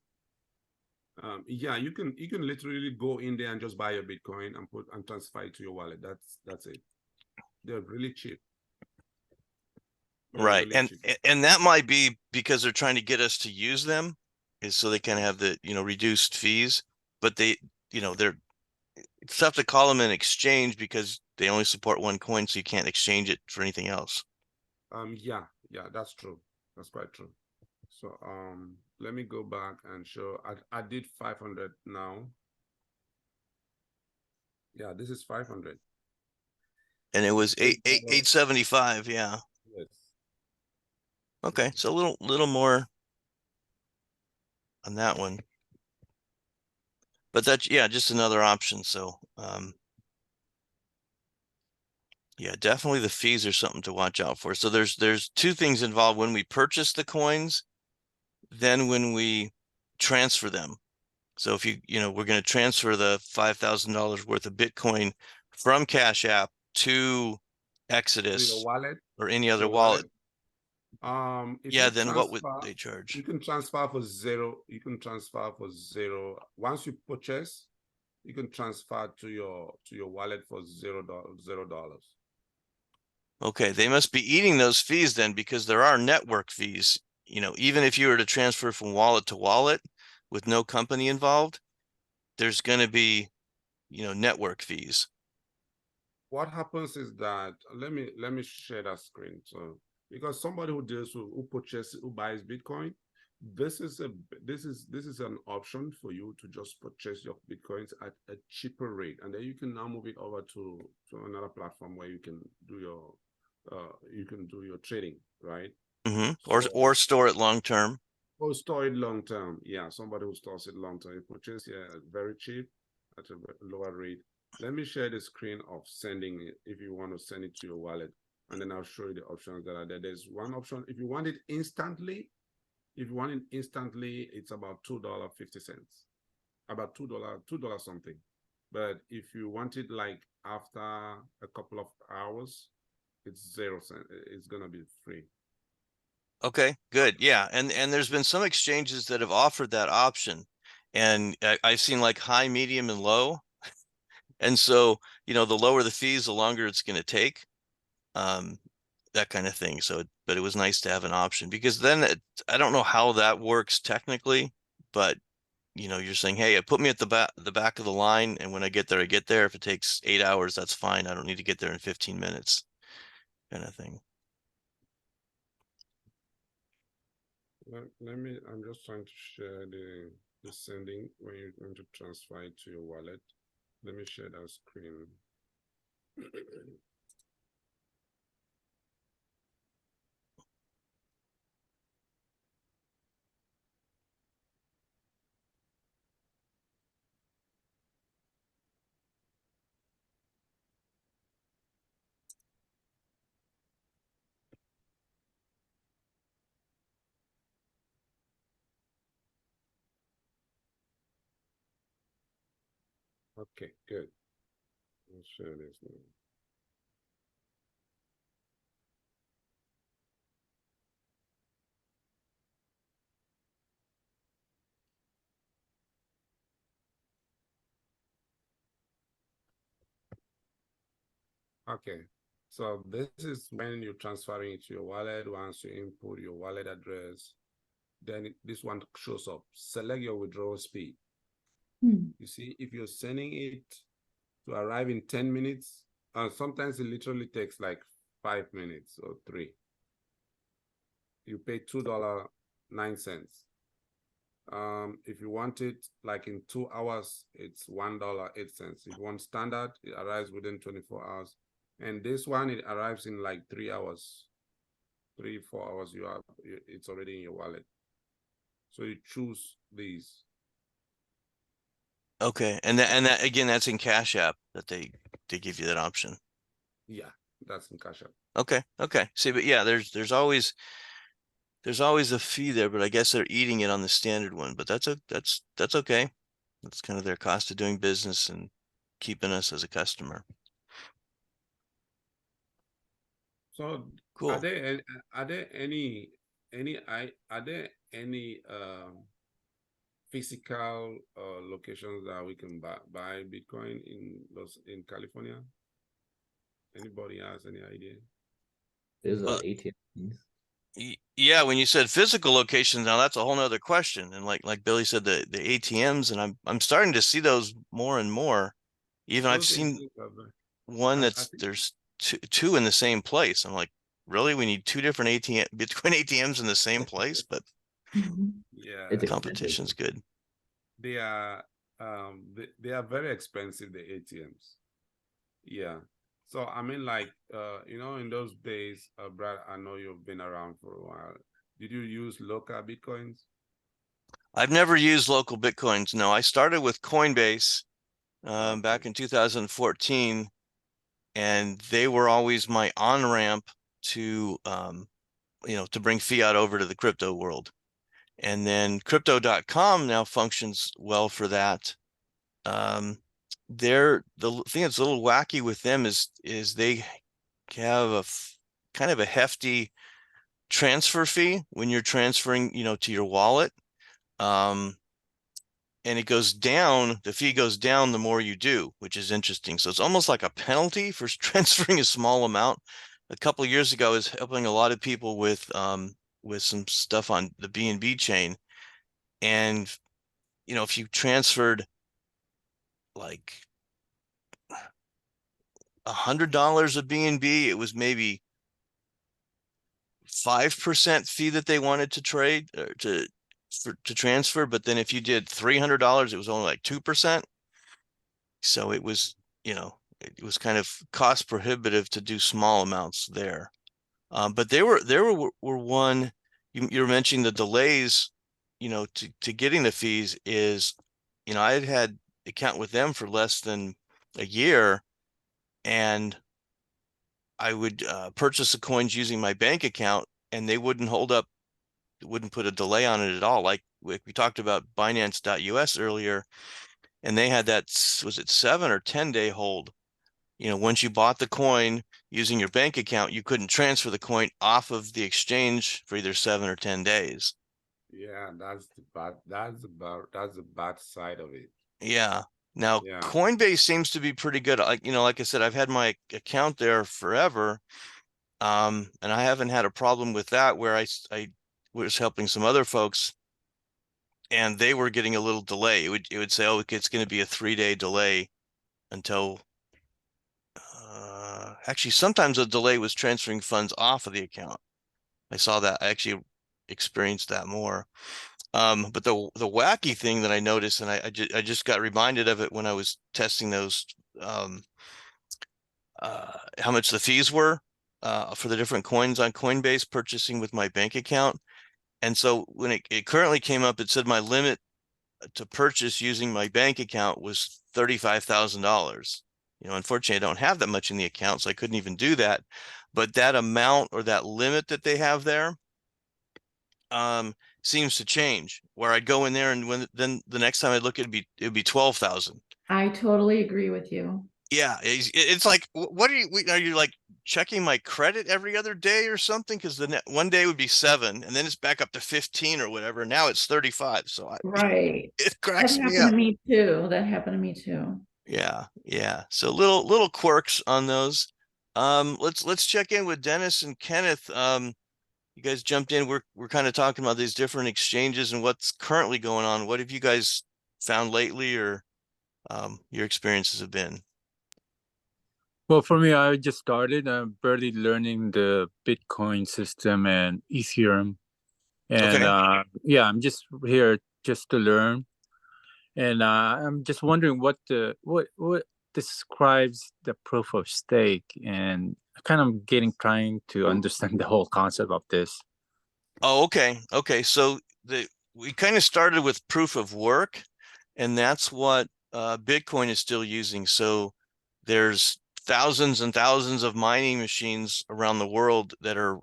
[SPEAKER 2] Yeah, you can literally go in there and just buy your Bitcoin and transfer it to your wallet. That's it. They're really cheap. They're
[SPEAKER 1] Right.
[SPEAKER 2] really
[SPEAKER 1] And
[SPEAKER 2] cheap.
[SPEAKER 1] and that might be because they're trying to get us to use them, is so they kind of have the, reduced fees, but it's tough to call them an exchange because they only support one coin, so you can't exchange it for anything else.
[SPEAKER 2] Yeah, that's true. That's quite true. So let me go back and show. I did 500 now. Yeah, this is 500.
[SPEAKER 1] And it was
[SPEAKER 2] $8.
[SPEAKER 1] 875, yeah.
[SPEAKER 2] Yes.
[SPEAKER 1] Okay, so a little more on that one. But that's, yeah, just another option. So yeah, definitely the fees are something to watch out for. So there's two things involved when we purchase the coins, then when we transfer them. So if we're going to transfer the $5,000 worth of Bitcoin from Cash App to
[SPEAKER 2] To your
[SPEAKER 1] Exodus
[SPEAKER 2] wallet.
[SPEAKER 1] or any
[SPEAKER 2] To
[SPEAKER 1] other
[SPEAKER 2] your
[SPEAKER 1] wallet,
[SPEAKER 2] If
[SPEAKER 1] yeah,
[SPEAKER 2] you
[SPEAKER 1] then what would
[SPEAKER 2] transfer,
[SPEAKER 1] they charge?
[SPEAKER 2] you can transfer for zero. You can transfer for zero. Once you purchase, you can transfer to your wallet for $0.
[SPEAKER 1] Okay, they must be eating those fees then, because there are network fees. Even if you were to transfer from wallet to wallet with no company involved, there's going to be, network fees.
[SPEAKER 2] What happens is that let me share that screen. So because somebody who buys Bitcoin, this is an option for you to just purchase your Bitcoins at a cheaper rate, and then you can now move it over to another platform where you can do your trading, right?
[SPEAKER 1] Or store it long term.
[SPEAKER 2] Or store it long term. Yeah, somebody who stores it long term. You purchase very cheap at a lower rate. Let me share the screen of sending it if you want to send it to your wallet, and then I'll show you the options that are there. There's one option if you want it instantly. If you want it instantly, it's about $2.50, about $2 something. But if you want it like after a couple of hours, it's 0 cents. It's gonna be free.
[SPEAKER 1] Okay, good. Yeah. And there's been some exchanges that have offered that option. And I've seen like high, medium, and low. And so, the lower the fees, the longer it's going to take. That kind of thing. So, but it was nice to have an option, because then I don't know how that works technically, but you're saying, hey, put me at the back of the line, and when I get there, I get there. If it takes 8 hours, that's fine. I don't need to get there in 15 minutes. kind of thing.
[SPEAKER 2] Let me, I'm just trying to share the sending when you're going to transfer it to your wallet. Let me share that screen. Okay, good. I'll share this now. Okay, so this is when you're transferring it to your wallet. Once you input your wallet address, then this one shows up. Select your withdrawal speed.
[SPEAKER 4] Hmm.
[SPEAKER 2] You see, if you're sending it to arrive in 10 minutes, sometimes it literally takes like 5 minutes or 3. You pay $2.09. If you want it like in 2 hours, it's $1.08. If you want standard, it arrives within 24 hours. And this one, it arrives in like 3 hours, 3-4 hours. It's already in your wallet. So you choose these.
[SPEAKER 1] Okay, and that again, that's in Cash App that they give you that option.
[SPEAKER 2] Yeah, that's in Cash App.
[SPEAKER 1] Okay. See, but yeah, there's always a fee there, but I guess they're eating it on the standard one. But that's okay. That's kind of their cost of doing business and keeping us as a customer.
[SPEAKER 2] So
[SPEAKER 1] Cool.
[SPEAKER 2] are there any physical locations that we can buy Bitcoin in California? Anybody has any idea?
[SPEAKER 7] There's
[SPEAKER 1] Well,
[SPEAKER 7] ATMs.
[SPEAKER 1] Yeah, when you said physical locations, now that's a whole nother question. And like Billy said, the ATMs, and I'm starting to see those more and more. Even I've
[SPEAKER 2] Those
[SPEAKER 1] seen
[SPEAKER 2] ATMs are very-
[SPEAKER 1] one
[SPEAKER 2] I
[SPEAKER 1] that's
[SPEAKER 2] think
[SPEAKER 1] there's two in the same place. I'm like, really? We need 2 different Bitcoin ATMs in the same place? But
[SPEAKER 2] yeah,
[SPEAKER 7] It's
[SPEAKER 1] competition's
[SPEAKER 7] expensive.
[SPEAKER 1] good.
[SPEAKER 2] they are they are very expensive, the ATMs. Yeah. So I mean, like in those days, Brad, I know you've been around for a while. Did you use local Bitcoins?
[SPEAKER 1] I've never used local Bitcoins. No, I started with Coinbase
[SPEAKER 2] Okay.
[SPEAKER 1] back in 2014, and they were always my on-ramp to to bring fiat over to the crypto world. And then crypto.com now functions well for that. The thing that's a little wacky with them is they have kind of a hefty transfer fee when you're transferring, to your wallet. And it goes down, the fee goes down the more you do, which is interesting. So it's almost like a penalty for transferring a small amount. A couple of years ago, I was helping a lot of people with some stuff on the BNB chain. And, if you transferred like $100 of BNB, it was maybe 5% fee that they wanted to trade or to transfer. But then if you did $300, it was only like 2%. So it was, it was kind of cost prohibitive to do small amounts there. But were one, you're mentioning the delays, to getting the fees is, I had account with them for less than a year, and I would purchase the coins using my bank account, and they wouldn't wouldn't put a delay on it at all. Like we talked about Binance.us earlier, and they had that, was it 7 or 10 day hold? Once you bought the coin using your bank account, you couldn't transfer the coin off of the exchange for either 7 or 10 days.
[SPEAKER 2] Yeah, that's the bad side of it.
[SPEAKER 1] Yeah. Now,
[SPEAKER 2] Yeah.
[SPEAKER 1] Coinbase seems to be pretty good. Like I said, I've had my account there forever. And I haven't had a problem with that, where I was helping some other folks and they were getting a little delay. It would say, oh, it's going to be a 3-day delay until actually sometimes a delay was transferring funds off of the account. I saw that. I actually experienced that more. But the wacky thing that I noticed, and I just got reminded of it when I was testing those, how much the fees were for the different coins on Coinbase purchasing with my bank account. And so when it currently came up, it said my limit to purchase using my bank account was $35,000. Unfortunately, I don't have that much in the account, so I couldn't even do that. But that amount or that limit that they have there seems to change. Where I'd go in there, and then the next time I look, it'd be 12,000.
[SPEAKER 4] I totally agree with you.
[SPEAKER 1] Yeah, it's like, what are you like checking my credit every other day or something? Because one day would be 7, and then it's back up to 15 or whatever. Now it's 35. So
[SPEAKER 4] Right.
[SPEAKER 1] it
[SPEAKER 4] That
[SPEAKER 1] cracks me
[SPEAKER 4] happened
[SPEAKER 1] up.
[SPEAKER 4] to me too. That happened to me too.
[SPEAKER 1] Yeah. So little quirks on those. Let's check in with Dennis and Kenneth. You guys jumped in. We're kind of talking about these different exchanges and what's currently going on. What have you guys found lately, or your experiences have been?
[SPEAKER 8] Well, for me, I just started. I'm barely learning the Bitcoin system and Ethereum, and
[SPEAKER 1] Okay.
[SPEAKER 8] yeah, I'm just here just to learn. And I'm just wondering what describes the proof of stake, and kind of trying to understand the whole concept of this.
[SPEAKER 1] Oh, okay. So we kind of started with proof of work, and that's what Bitcoin is still using. So there's thousands and thousands of mining machines around the world that are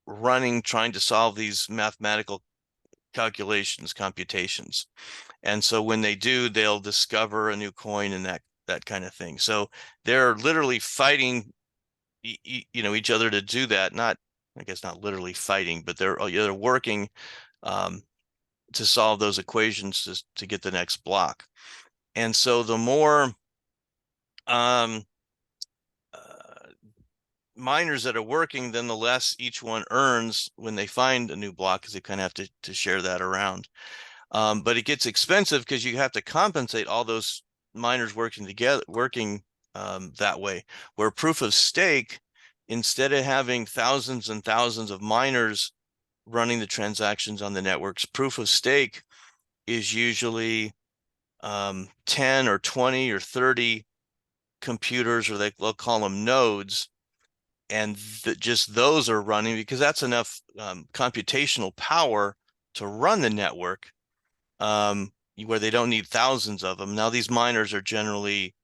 [SPEAKER 1] running, trying to solve these mathematical calculations, computations. And so when they do, they'll discover a new coin and that kind of thing. So they're literally fighting, each other to do that. Not, I guess, not literally fighting, but they're working um, to solve those equations to get the next block. And so the more um, miners that are working, then the less each one earns when they find a new block, because they kind of have to share that around. But it gets expensive because you have to compensate all those miners working together, working that way. Where proof of stake, instead of having thousands and thousands of miners running the transactions on the networks, proof of stake is usually 10 or 20 or 30 computers, or they'll call them nodes, and just those are running, because that's enough computational power to run the network, where they don't need thousands of them. Now, these miners are generally,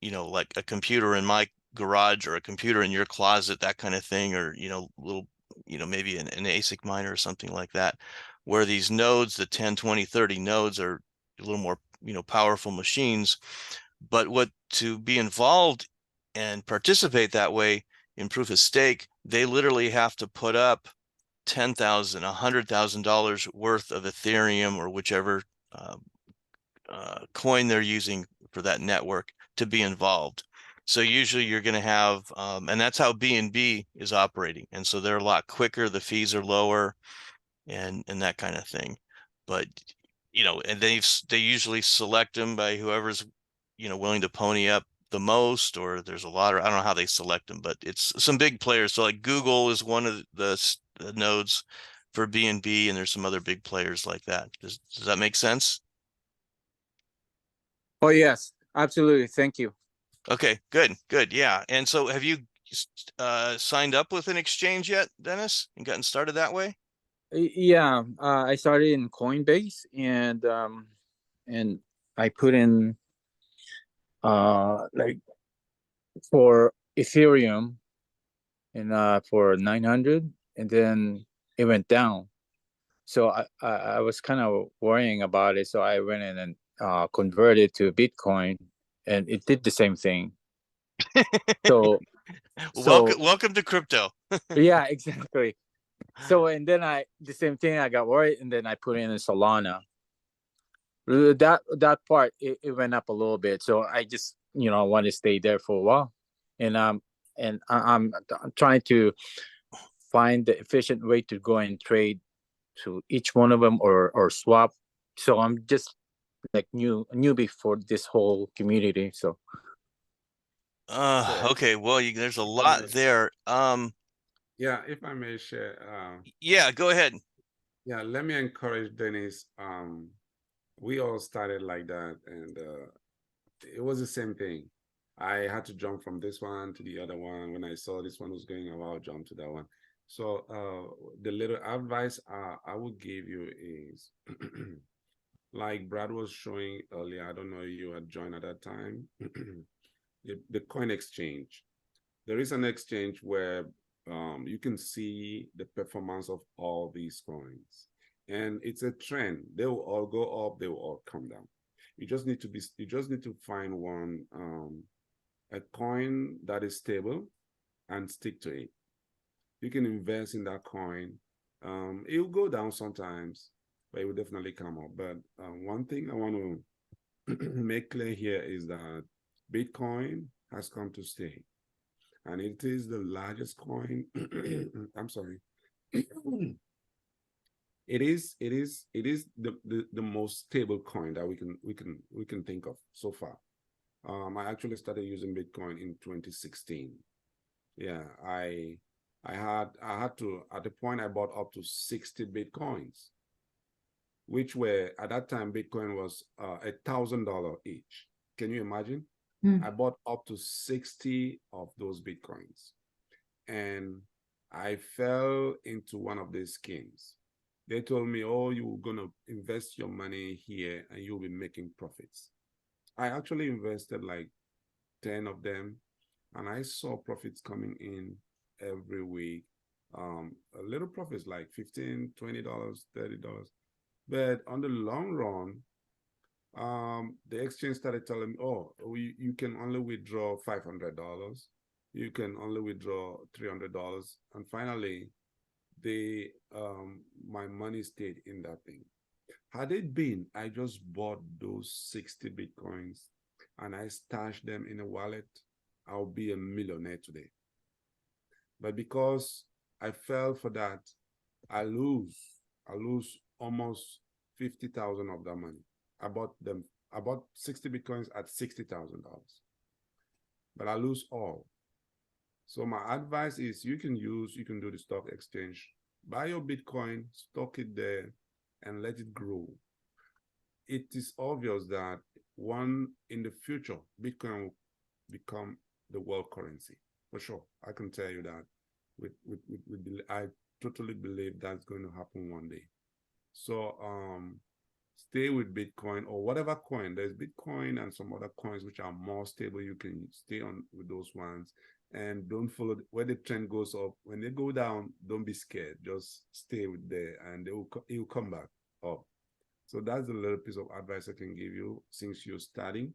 [SPEAKER 1] like a computer in my garage or a computer in your closet, that kind of thing, or, little, maybe an ASIC miner or something like that, where these nodes, the 10, 20, 30 nodes, are a little more, powerful machines. But to be involved and participate that way in proof of stake, they literally have to put up $10,000, $100,000 worth of Ethereum or whichever coin they're using for that network to be involved. So usually you're going to have, and that's how BNB is operating. And so they're a lot quicker. The fees are lower, and that kind of thing. But and they usually select them by whoever's willing to pony up the most, or there's a lot, or I don't know how they select them, but it's some big players. So like Google is one of the nodes for BNB, and there's some other big players like that. Does that make sense?
[SPEAKER 8] Oh yes, absolutely. Thank you.
[SPEAKER 1] Okay, good. Yeah. And so have you signed up with an exchange yet, Dennis, and gotten started that way?
[SPEAKER 8] Yeah, I started in Coinbase, and I put in like for Ethereum and for 900, and then it went down. So I was kind of worrying about it. So I went in and converted to Bitcoin, and it did the same thing. So so
[SPEAKER 1] Welcome to crypto.
[SPEAKER 8] yeah, exactly. So and then the same thing, I got worried, and then I put in Solana. That part, it went up a little bit. So I just want to stay there for a while, and I'm trying to find the efficient way to go and trade to each one of them, or swap. So I'm just like newbie for this whole community. So
[SPEAKER 2] So,
[SPEAKER 1] Okay, well, there's a
[SPEAKER 2] if I
[SPEAKER 1] lot
[SPEAKER 2] may-
[SPEAKER 1] there.
[SPEAKER 2] Yeah, if I may share,
[SPEAKER 1] Yeah, go ahead.
[SPEAKER 2] yeah, let me encourage Dennis. We all started like that, and it was the same thing. I had to jump from this one to the other one. When I saw this one was going, I'll jump to that one. So the little advice I would give you is like Brad was showing earlier. I don't know if you had joined at that time. The coin exchange. There is an exchange where you can see the performance of all these coins, and it's a trend. They will all go up. They will all come down. You just need to find one a coin that is stable and stick to it. You can invest in that coin. It will go down sometimes, but it will definitely come up. But one thing I want to make clear here is that Bitcoin has come to stay, and it is the largest coin. I'm sorry. It is the most stable coin that we can think of so far. I actually started using Bitcoin in 2016. Yeah, I had to, at the point I bought up to 60 Bitcoins, which were at that time Bitcoin was $1,000 each. Can you imagine? I bought up to 60 of those Bitcoins, and I fell into one of these schemes. They told me, "Oh, you're gonna invest your money here and you'll be making profits." I actually invested like 10 of them, and I saw profits coming in every week. A little profits like $15, $20, $30. But on the long run, the exchange started telling me, "Oh, you can only withdraw $500. You can only withdraw $300." And finally, my money stayed in that thing. Had it been, I just bought those 60 Bitcoins and I stashed them in a wallet, I'll be a millionaire today. But because I fell for that, I lose almost 50,000 of that money. I bought 60 Bitcoins at $60,000, but I lose all. So my advice is you can do the stock exchange, buy your Bitcoin, stock it there, and let it grow. It is obvious that in the future, Bitcoin will become the world currency for sure. I can tell you that. I totally believe that's going to happen one day. So stay with Bitcoin or whatever coin. There's Bitcoin and some other coins which are more stable. You can stay on with those ones, and don't follow where the trend goes up. When they go down, don't be scared. Just stay with there, and it will come back up. So that's a little piece of advice I can give you since you're starting.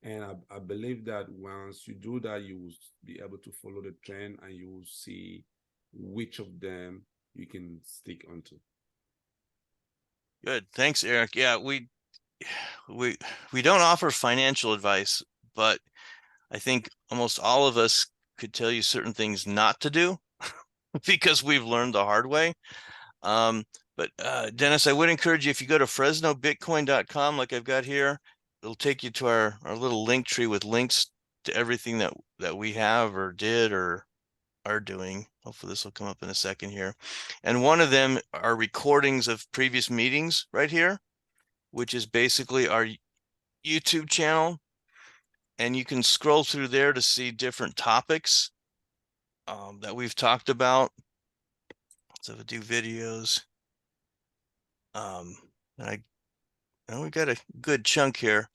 [SPEAKER 2] And I believe that once you do that, you will be able to follow the trend and you will see which of them you can stick onto.
[SPEAKER 1] Good. Thanks, Eric. Yeah, we don't offer financial advice, but I think almost all of us could tell you certain things not to do because we've learned the hard way. But Dennis, I would encourage you, if you go to fresnobitcoin.com, like I've got here, it'll take you to our little link tree with links to everything that we have or did or are doing. Hopefully this will come up in a second here. And one of them are recordings of previous meetings right here, which is basically our YouTube channel. And you can scroll through there to see different topics that we've talked about. So we do videos. And we got a good chunk here.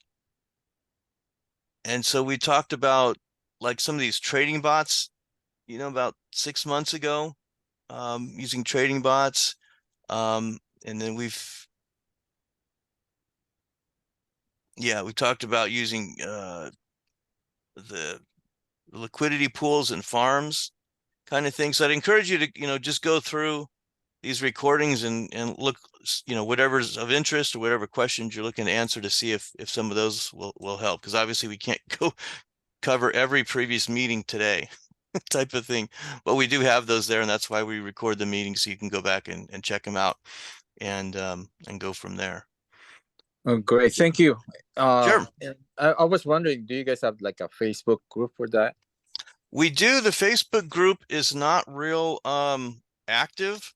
[SPEAKER 1] And so we talked about like some of these trading bots, about 6 months ago, using trading bots. And then we talked about using the liquidity pools and farms kind of thing. So I'd encourage you to, just go through these recordings and look, whatever's of interest or whatever questions you're looking to answer to see if some of those will help. Because obviously we can't go cover every previous meeting today type of thing, but we do have those there, and that's why we record the meeting so you can go back and check them out and go from there.
[SPEAKER 8] Oh, great. Thank you.
[SPEAKER 1] Sure.
[SPEAKER 8] And I was wondering, do you guys have like a Facebook group for that?
[SPEAKER 1] We do. The Facebook group is not real active.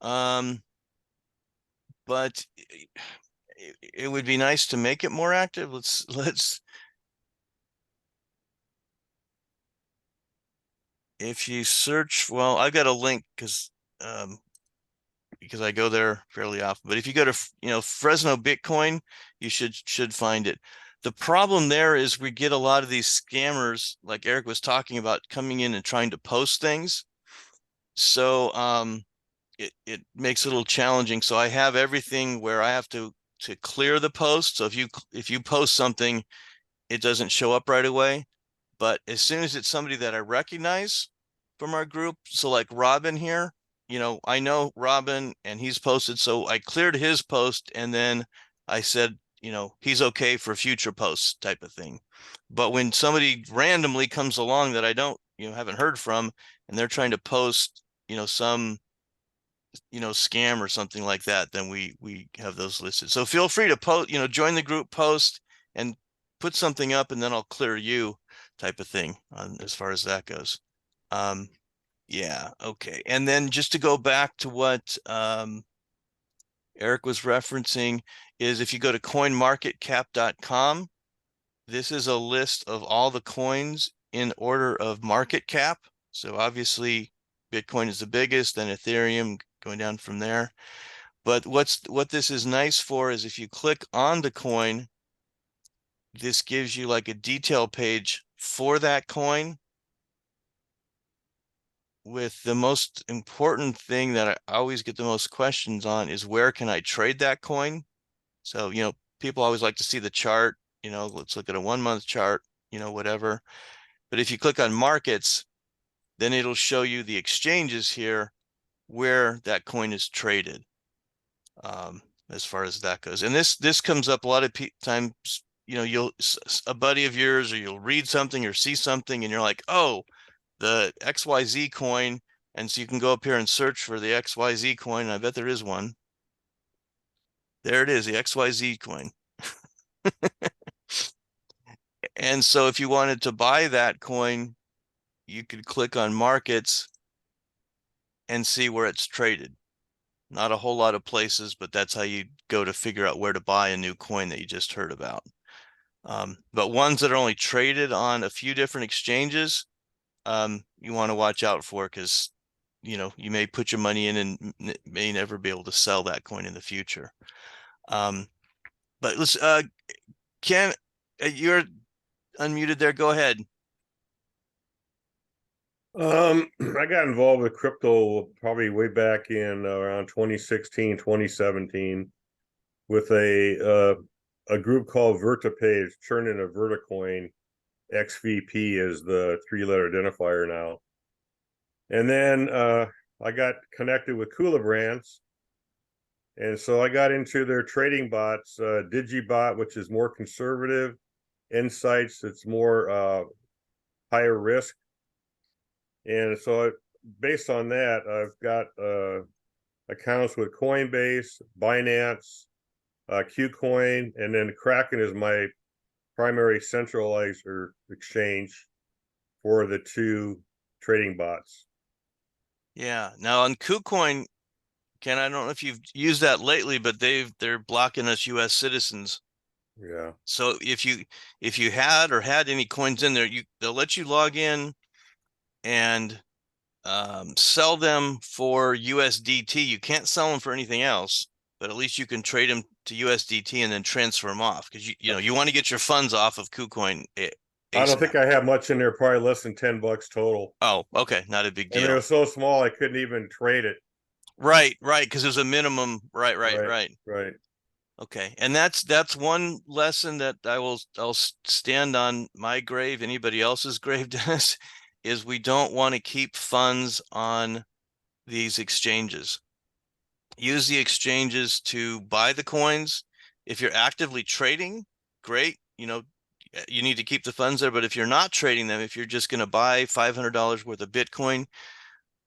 [SPEAKER 1] But it would be nice to make it more active. Let's if you search, well, I've got a link because I go there fairly often. But if you go to Fresno Bitcoin, you should find it. The problem there is we get a lot of these scammers, like Eric was talking about, coming in and trying to post things. So it makes it a little challenging. So I have everything where I have to clear the post. So if you post something, it doesn't show up right away. But as soon as it's somebody that I recognize from our group, so like Robin here, I know Robin and he's posted, so I cleared his post and then I said, he's okay for future posts type of thing. But when somebody randomly comes along that I don't, haven't heard from, and they're trying to post, some scam or something like that, then we have those listed. So feel free to post, join the group, post and put something up, and then I'll clear you type of thing on as far as that goes. Yeah, okay. And then just to go back to what Eric was referencing is if you go to coinmarketcap.com, this is a list of all the coins in order of market cap. So obviously Bitcoin is the biggest, then Ethereum going down from there. But what this is nice for is if you click on the coin, this gives you like a detail page for that coin, with the most important thing that I always get the most questions on is where can I trade that coin? So, people always like to see the chart, let's look at a 1 month chart, whatever. But if you click on markets, then it'll show you the exchanges here where that coin is traded, as far as that goes. And this comes up a lot of times, a buddy of yours, or you'll read something or see something and you're like, oh, the XYZ coin. And so you can go up here and search for the XYZ coin. And I bet there is one. There it is, the XYZ coin. And so if you wanted to buy that coin, you could click on markets and see where it's traded. Not a whole lot of places, but that's how you go to figure out where to buy a new coin that you just heard about. But ones that are only traded on a few different exchanges, you want to watch out for, because you may put your money in and may never be able to sell that coin in the future. But let's Ken, you're unmuted there. Go ahead.
[SPEAKER 6] I got involved with crypto probably way back in around 2016, 2017 with a group called VertaPay. It's turned into VertaCoin. XVP is the 3-letter identifier now. And then I got connected with Kula Brands. And so I got into their trading bots, DigiBot, which is more conservative, Insights, it's more higher risk. And so based on that, I've got accounts with Coinbase, Binance, Qcoin, and then Kraken is my primary centralized exchange for the 2 trading bots.
[SPEAKER 1] Yeah. Now on KuCoin, Ken, I don't know if you've used that lately, but they're blocking us U.S. citizens.
[SPEAKER 6] Yeah.
[SPEAKER 1] So if you had any coins in there, they'll let you log in and sell them for USDT. You can't sell them for anything else, but at least you can trade them to USDT and then transfer them off, because you want to get your funds off of KuCoin.
[SPEAKER 6] I don't think I have much in there, probably less than $10 total.
[SPEAKER 1] Oh, okay, not a big
[SPEAKER 6] And it
[SPEAKER 1] deal.
[SPEAKER 6] was so small I couldn't even trade it.
[SPEAKER 1] Right, because there's a minimum. Right.
[SPEAKER 6] Right.
[SPEAKER 1] Okay, and that's one lesson that I'll stand on my grave, anybody else's grave, Dennis, is we don't want to keep funds on these exchanges. Use the exchanges to buy the coins. If you're actively trading, great. You need to keep the funds there. But if you're not trading them, if you're just going to buy $500 worth of Bitcoin,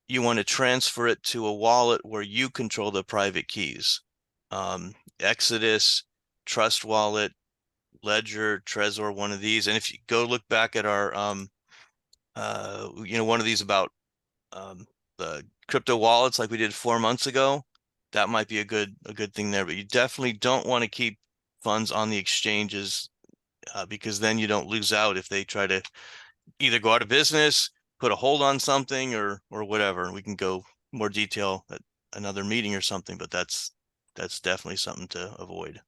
[SPEAKER 1] you want to transfer it to a wallet where you control the private keys. Exodus, Trust Wallet, Ledger, Trezor, one of these. And if you go look back at our one of these about the crypto wallets like we did 4 months ago, that might be a good thing there. But you definitely don't want to keep funds on the exchanges because then you don't lose out if they try to either go out of business, put a hold on something, or whatever. We can go more detail at another meeting or something, but that's definitely something to avoid.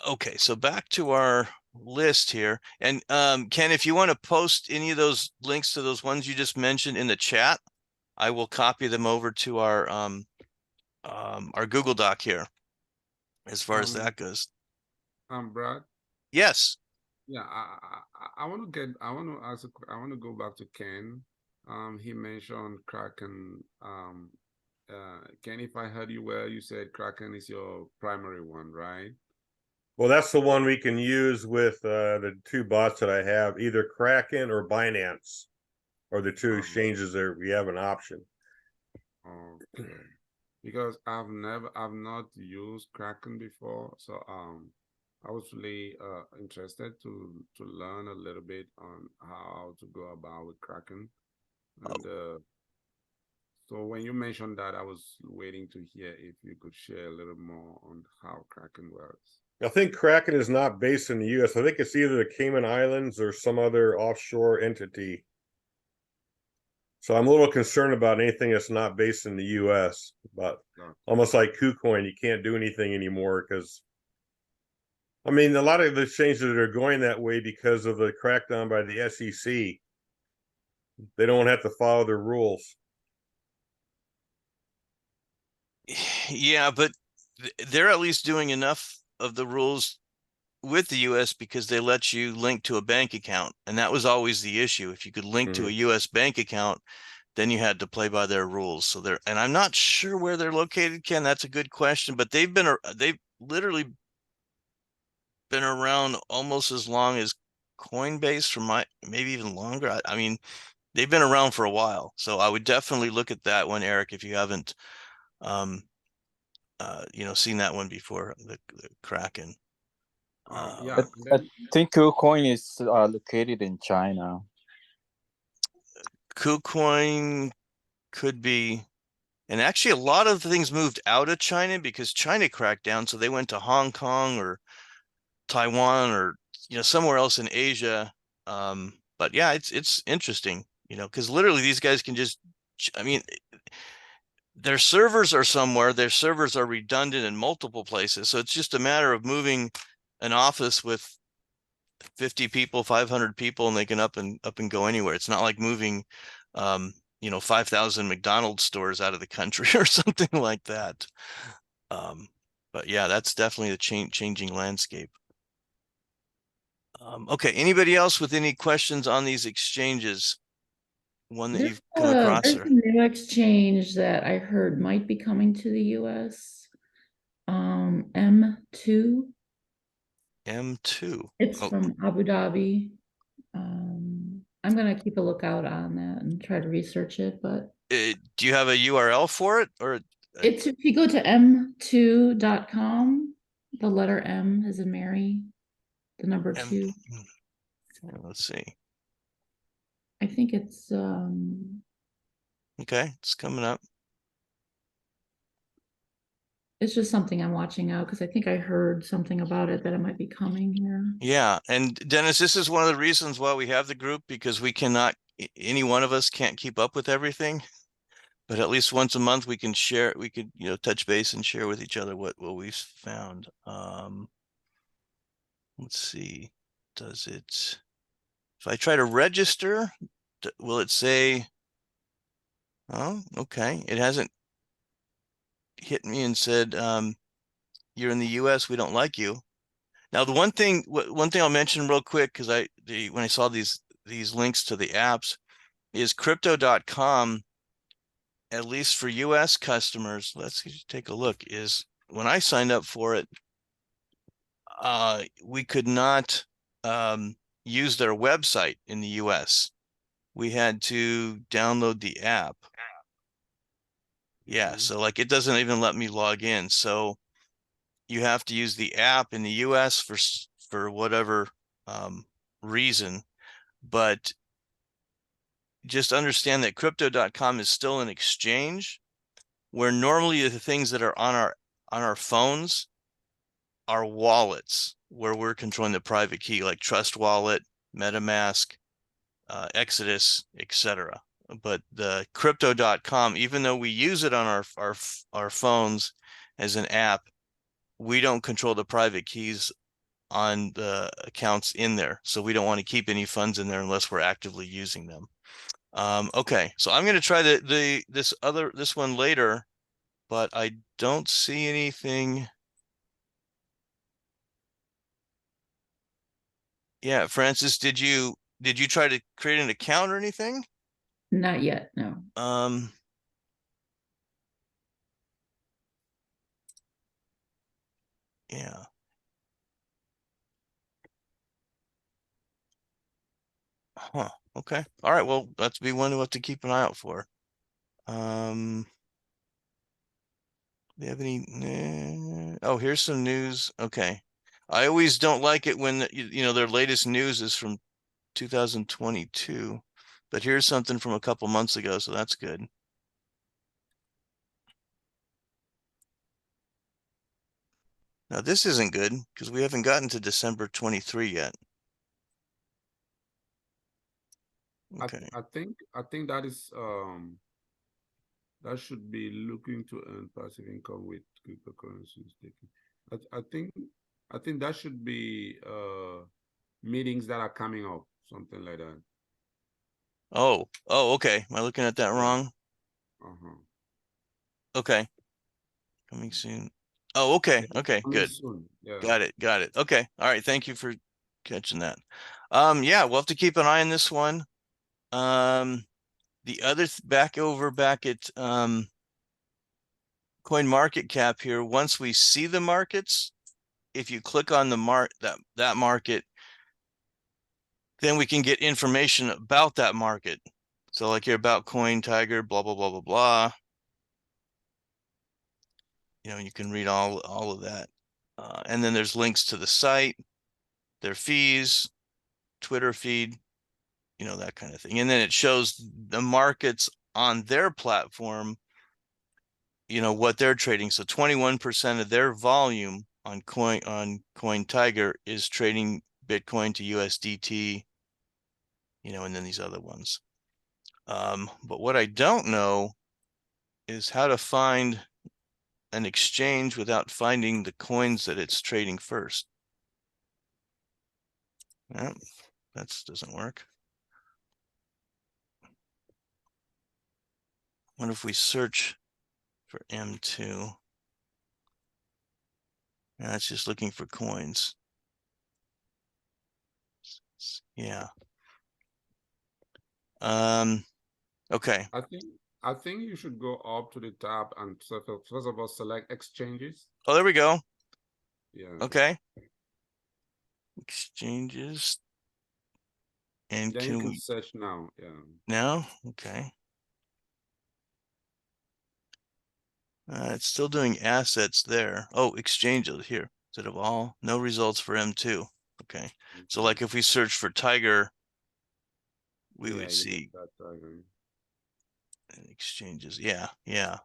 [SPEAKER 1] Okay, so back to our list here. And Ken, if you want to post any of those links to those ones you just mentioned in the chat, I will copy them over to our Google Doc here as far as that goes.
[SPEAKER 2] Brad.
[SPEAKER 1] Yes.
[SPEAKER 2] Yeah, I want to ask. I want to go back to Ken. He mentioned Kraken. Ken, if I heard you well, you said Kraken is your primary one, right?
[SPEAKER 6] Well, that's the one we can use with the two bots that I have, either Kraken or Binance, or the two exchanges there. We have an option.
[SPEAKER 2] Okay. Because I've not used Kraken before, so I was really interested to learn a little bit on how to go about with Kraken, and so when you mentioned that, I was waiting to hear if you could share a little more on how Kraken works.
[SPEAKER 6] I think Kraken is not based in the U.S. I think it's either the Cayman Islands or some other offshore entity. So I'm a little concerned about anything that's not based in the U.S. But almost like KuCoin, you can't do anything anymore because, I mean, a lot of the exchanges that are going that way because of the crackdown by the SEC, they don't have to follow their rules.
[SPEAKER 1] Yeah, but they're at least doing enough of the rules with the US because they let you link to a bank account. And that was always the issue. If you could link to a US bank account, then you had to play by their rules. So and I'm not sure where they're located, Ken. That's a good question, but they've literally been around almost as long as Coinbase, maybe even longer. I mean, they've been around for a while. So I would definitely look at that one, Eric, if you haven't seen that one before, the Kraken.
[SPEAKER 2] Yeah,
[SPEAKER 8] I think KuCoin is located in China.
[SPEAKER 1] KuCoin could be, and actually a lot of things moved out of China because China cracked down, so they went to Hong Kong or Taiwan or somewhere else in Asia. But yeah, it's interesting, because literally these guys can just, I mean, their servers are somewhere, their servers are redundant in multiple places. So it's just a matter of moving an office with 50 people, 500 people, and they can up and go anywhere. It's not like moving, 5,000 McDonald's stores out of the country or something like that. But yeah, that's definitely the changing landscape. Okay, anybody else with any questions on these exchanges? One that you've come across?
[SPEAKER 4] There's a new exchange that I heard might be coming to the US. M2.
[SPEAKER 1] M2.
[SPEAKER 4] It's from Abu Dhabi. I'm gonna keep a lookout on that and try to research it, but
[SPEAKER 1] do you have a URL for it, or
[SPEAKER 4] it's, if you go to m2.com, the letter M is in Mary, the number 2.
[SPEAKER 1] Let's see.
[SPEAKER 4] I think it's
[SPEAKER 1] okay, it's coming up.
[SPEAKER 4] It's just something I'm watching out because I think I heard something about it that it might be coming here.
[SPEAKER 1] Yeah, and Dennis, this is one of the reasons why we have the group, because we cannot, any one of us can't keep up with everything, but at least once a month we can share, we could, touch base and share with each other what we've found. Let's see, does it, if I try to register, will it say, oh, okay, it hasn't hit me and said, you're in the US, we don't like you. Now, the one thing I'll mention real quick, because when I saw these links to the apps, is crypto.com, at least for US customers, let's take a look, is when I signed up for it, we could not use their website in the US. We had to download the app. Yeah, so like it doesn't even let me log in. So you have to use the app in the US for whatever reason, but just understand that crypto.com is still an exchange where normally the things that are on our phones are wallets where we're controlling the private key, like Trust Wallet, MetaMask, Exodus, etc. But the crypto.com, even though we use it on our phones as an app, we don't control the private keys on the accounts in there. So we don't want to keep any funds in there unless we're actively using them. Okay, so I'm going to try this one later, but I don't see anything. Yeah, Francis, did you try to create an account or anything?
[SPEAKER 4] Not yet, no.
[SPEAKER 1] Yeah. Huh. Okay. All right. Well, that's be one to have to keep an eye out for. Do you have any? Oh, here's some news. Okay. I always don't like it when their latest news is from 2022, but here's something from a couple months ago, so that's good. Now this isn't good because we haven't gotten to December 23 yet. Okay.
[SPEAKER 2] I think that is that should be looking to earn passive income with cryptocurrencies taking. I think that should be meetings that are coming up, something like that.
[SPEAKER 1] Oh, okay. Am I looking at that wrong?
[SPEAKER 2] Uh-huh.
[SPEAKER 1] Okay. Coming soon. Oh, okay. Okay,
[SPEAKER 2] Coming
[SPEAKER 1] good.
[SPEAKER 2] soon. Yeah.
[SPEAKER 1] Got it. Got it. Okay. All right. Thank you for catching that. Yeah, we'll have to keep an eye on this one. The other back at Coin Market Cap here, once we see the markets, if you click on the that market, then we can get information about that market. So like here about Coin Tiger, blah blah blah blah blah. You can read all of that. And then there's links to the site, their fees, Twitter feed, that kind of thing. And then it shows the markets on their platform, what they're trading. So 21% of their volume on Coin Tiger is trading Bitcoin to USDT, and then these other ones. But what I don't know is how to find an exchange without finding the coins that it's trading first. Yeah, that doesn't work. What if we search for M2? That's just looking for coins. Yeah. Okay.
[SPEAKER 2] I think you should go up to the tab and first of all select exchanges.
[SPEAKER 1] Oh, there we go.
[SPEAKER 2] Yeah.
[SPEAKER 1] Okay. Exchanges. And
[SPEAKER 2] Then
[SPEAKER 1] can
[SPEAKER 2] you can
[SPEAKER 1] we
[SPEAKER 2] search now. Yeah.
[SPEAKER 1] now? Okay. It's still doing assets there. Oh, exchanges here. Instead of all, no results for M2. Okay. So like if we search for Tiger, we would see exchanges. Yeah. Yeah.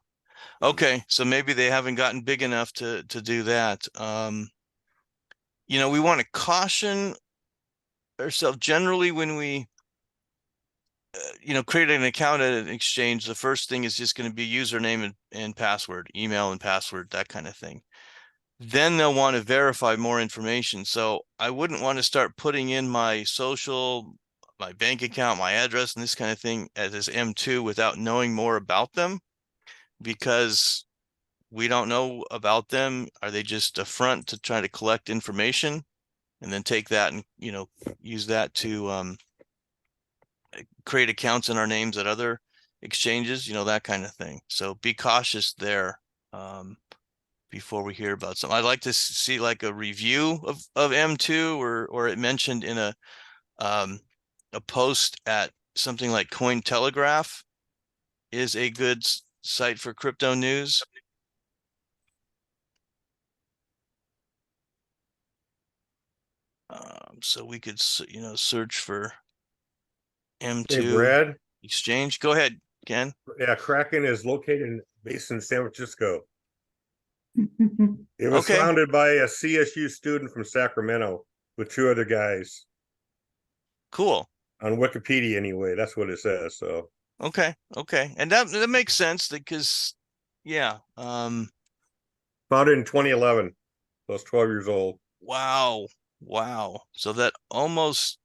[SPEAKER 1] Okay. So maybe they haven't gotten big enough to do that. We want to caution ourselves generally when we create an account at an exchange. The first thing is just going to be username and password, email and password, that kind of thing. Then they'll want to verify more information. So I wouldn't want to start putting in my social, my bank account, my address, and this kind of thing as this M2 without knowing more about them, because we don't know about them. Are they just a front to try to collect information and then take that and use that to create accounts in our names at other exchanges, that kind of thing. So be cautious there before we hear about something. I'd like to see like a review of M2 or it mentioned in a post at something like Cointelegraph is a good site for crypto news. So we could, search for
[SPEAKER 6] Hey,
[SPEAKER 1] M2
[SPEAKER 6] Brad,
[SPEAKER 1] exchange. Go ahead, Ken.
[SPEAKER 6] yeah, Kraken is based in San Francisco. It was
[SPEAKER 1] Okay.
[SPEAKER 6] founded by a CSU student from Sacramento with two other guys
[SPEAKER 1] Cool.
[SPEAKER 6] on Wikipedia anyway. That's what it says. So
[SPEAKER 1] Okay. Okay. And that makes sense because, yeah.
[SPEAKER 6] founded in 2011. So I was 12 years old.
[SPEAKER 1] Wow. Wow. So that almost,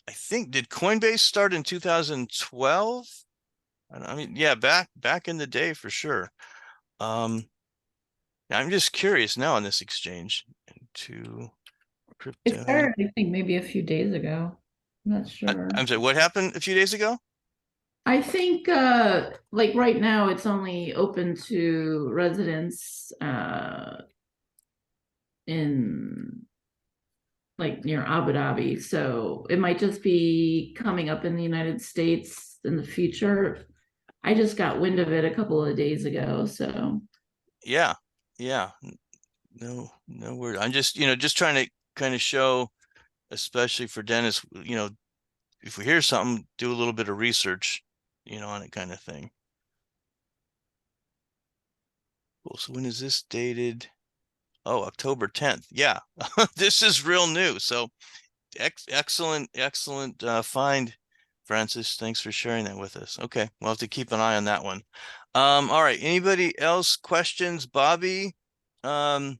[SPEAKER 1] I think, did Coinbase start in 2012? I mean, yeah, back in the day for sure. I'm just curious now on this exchange into
[SPEAKER 4] It
[SPEAKER 1] crypto.
[SPEAKER 4] started, I think, maybe a few days ago. I'm not sure.
[SPEAKER 1] I'm sorry, what happened a few days ago?
[SPEAKER 4] I think like right now it's only open to residents in like near Abu Dhabi. So it might just be coming up in the United States in the future. I just got wind of it a couple of days ago. So
[SPEAKER 1] Yeah. Yeah. No word. I'm just trying to kind of show, especially for Dennis, if we hear something, do a little bit of research, on it kind of thing. Cool. So when is this dated? Oh, October 10th. Yeah, this is real new. So excellent find, Francis. Thanks for sharing that with us. Okay, we'll have to keep an eye on that one. All right. Anybody else questions? Bobby, I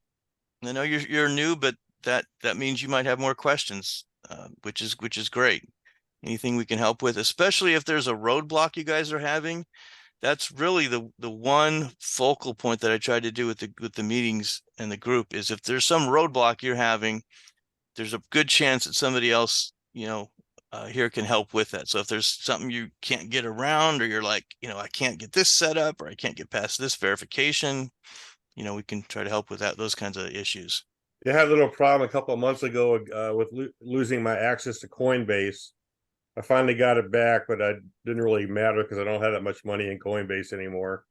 [SPEAKER 1] know you're new, but that means you might have more questions, which is great. Anything we can help with, especially if there's a roadblock you guys are having. That's really the one focal point that I try to do with the meetings and the group is if there's some roadblock you're having, there's a good chance that somebody else, here can help with that. So if there's something you can't get around, or you're like, I can't get this set up, or I can't get past this verification, we can try to help with those kinds of issues.
[SPEAKER 6] I had a little problem a couple of months ago with losing my access to Coinbase. I finally got it back, but I didn't really matter because I don't have that much money in Coinbase anymore.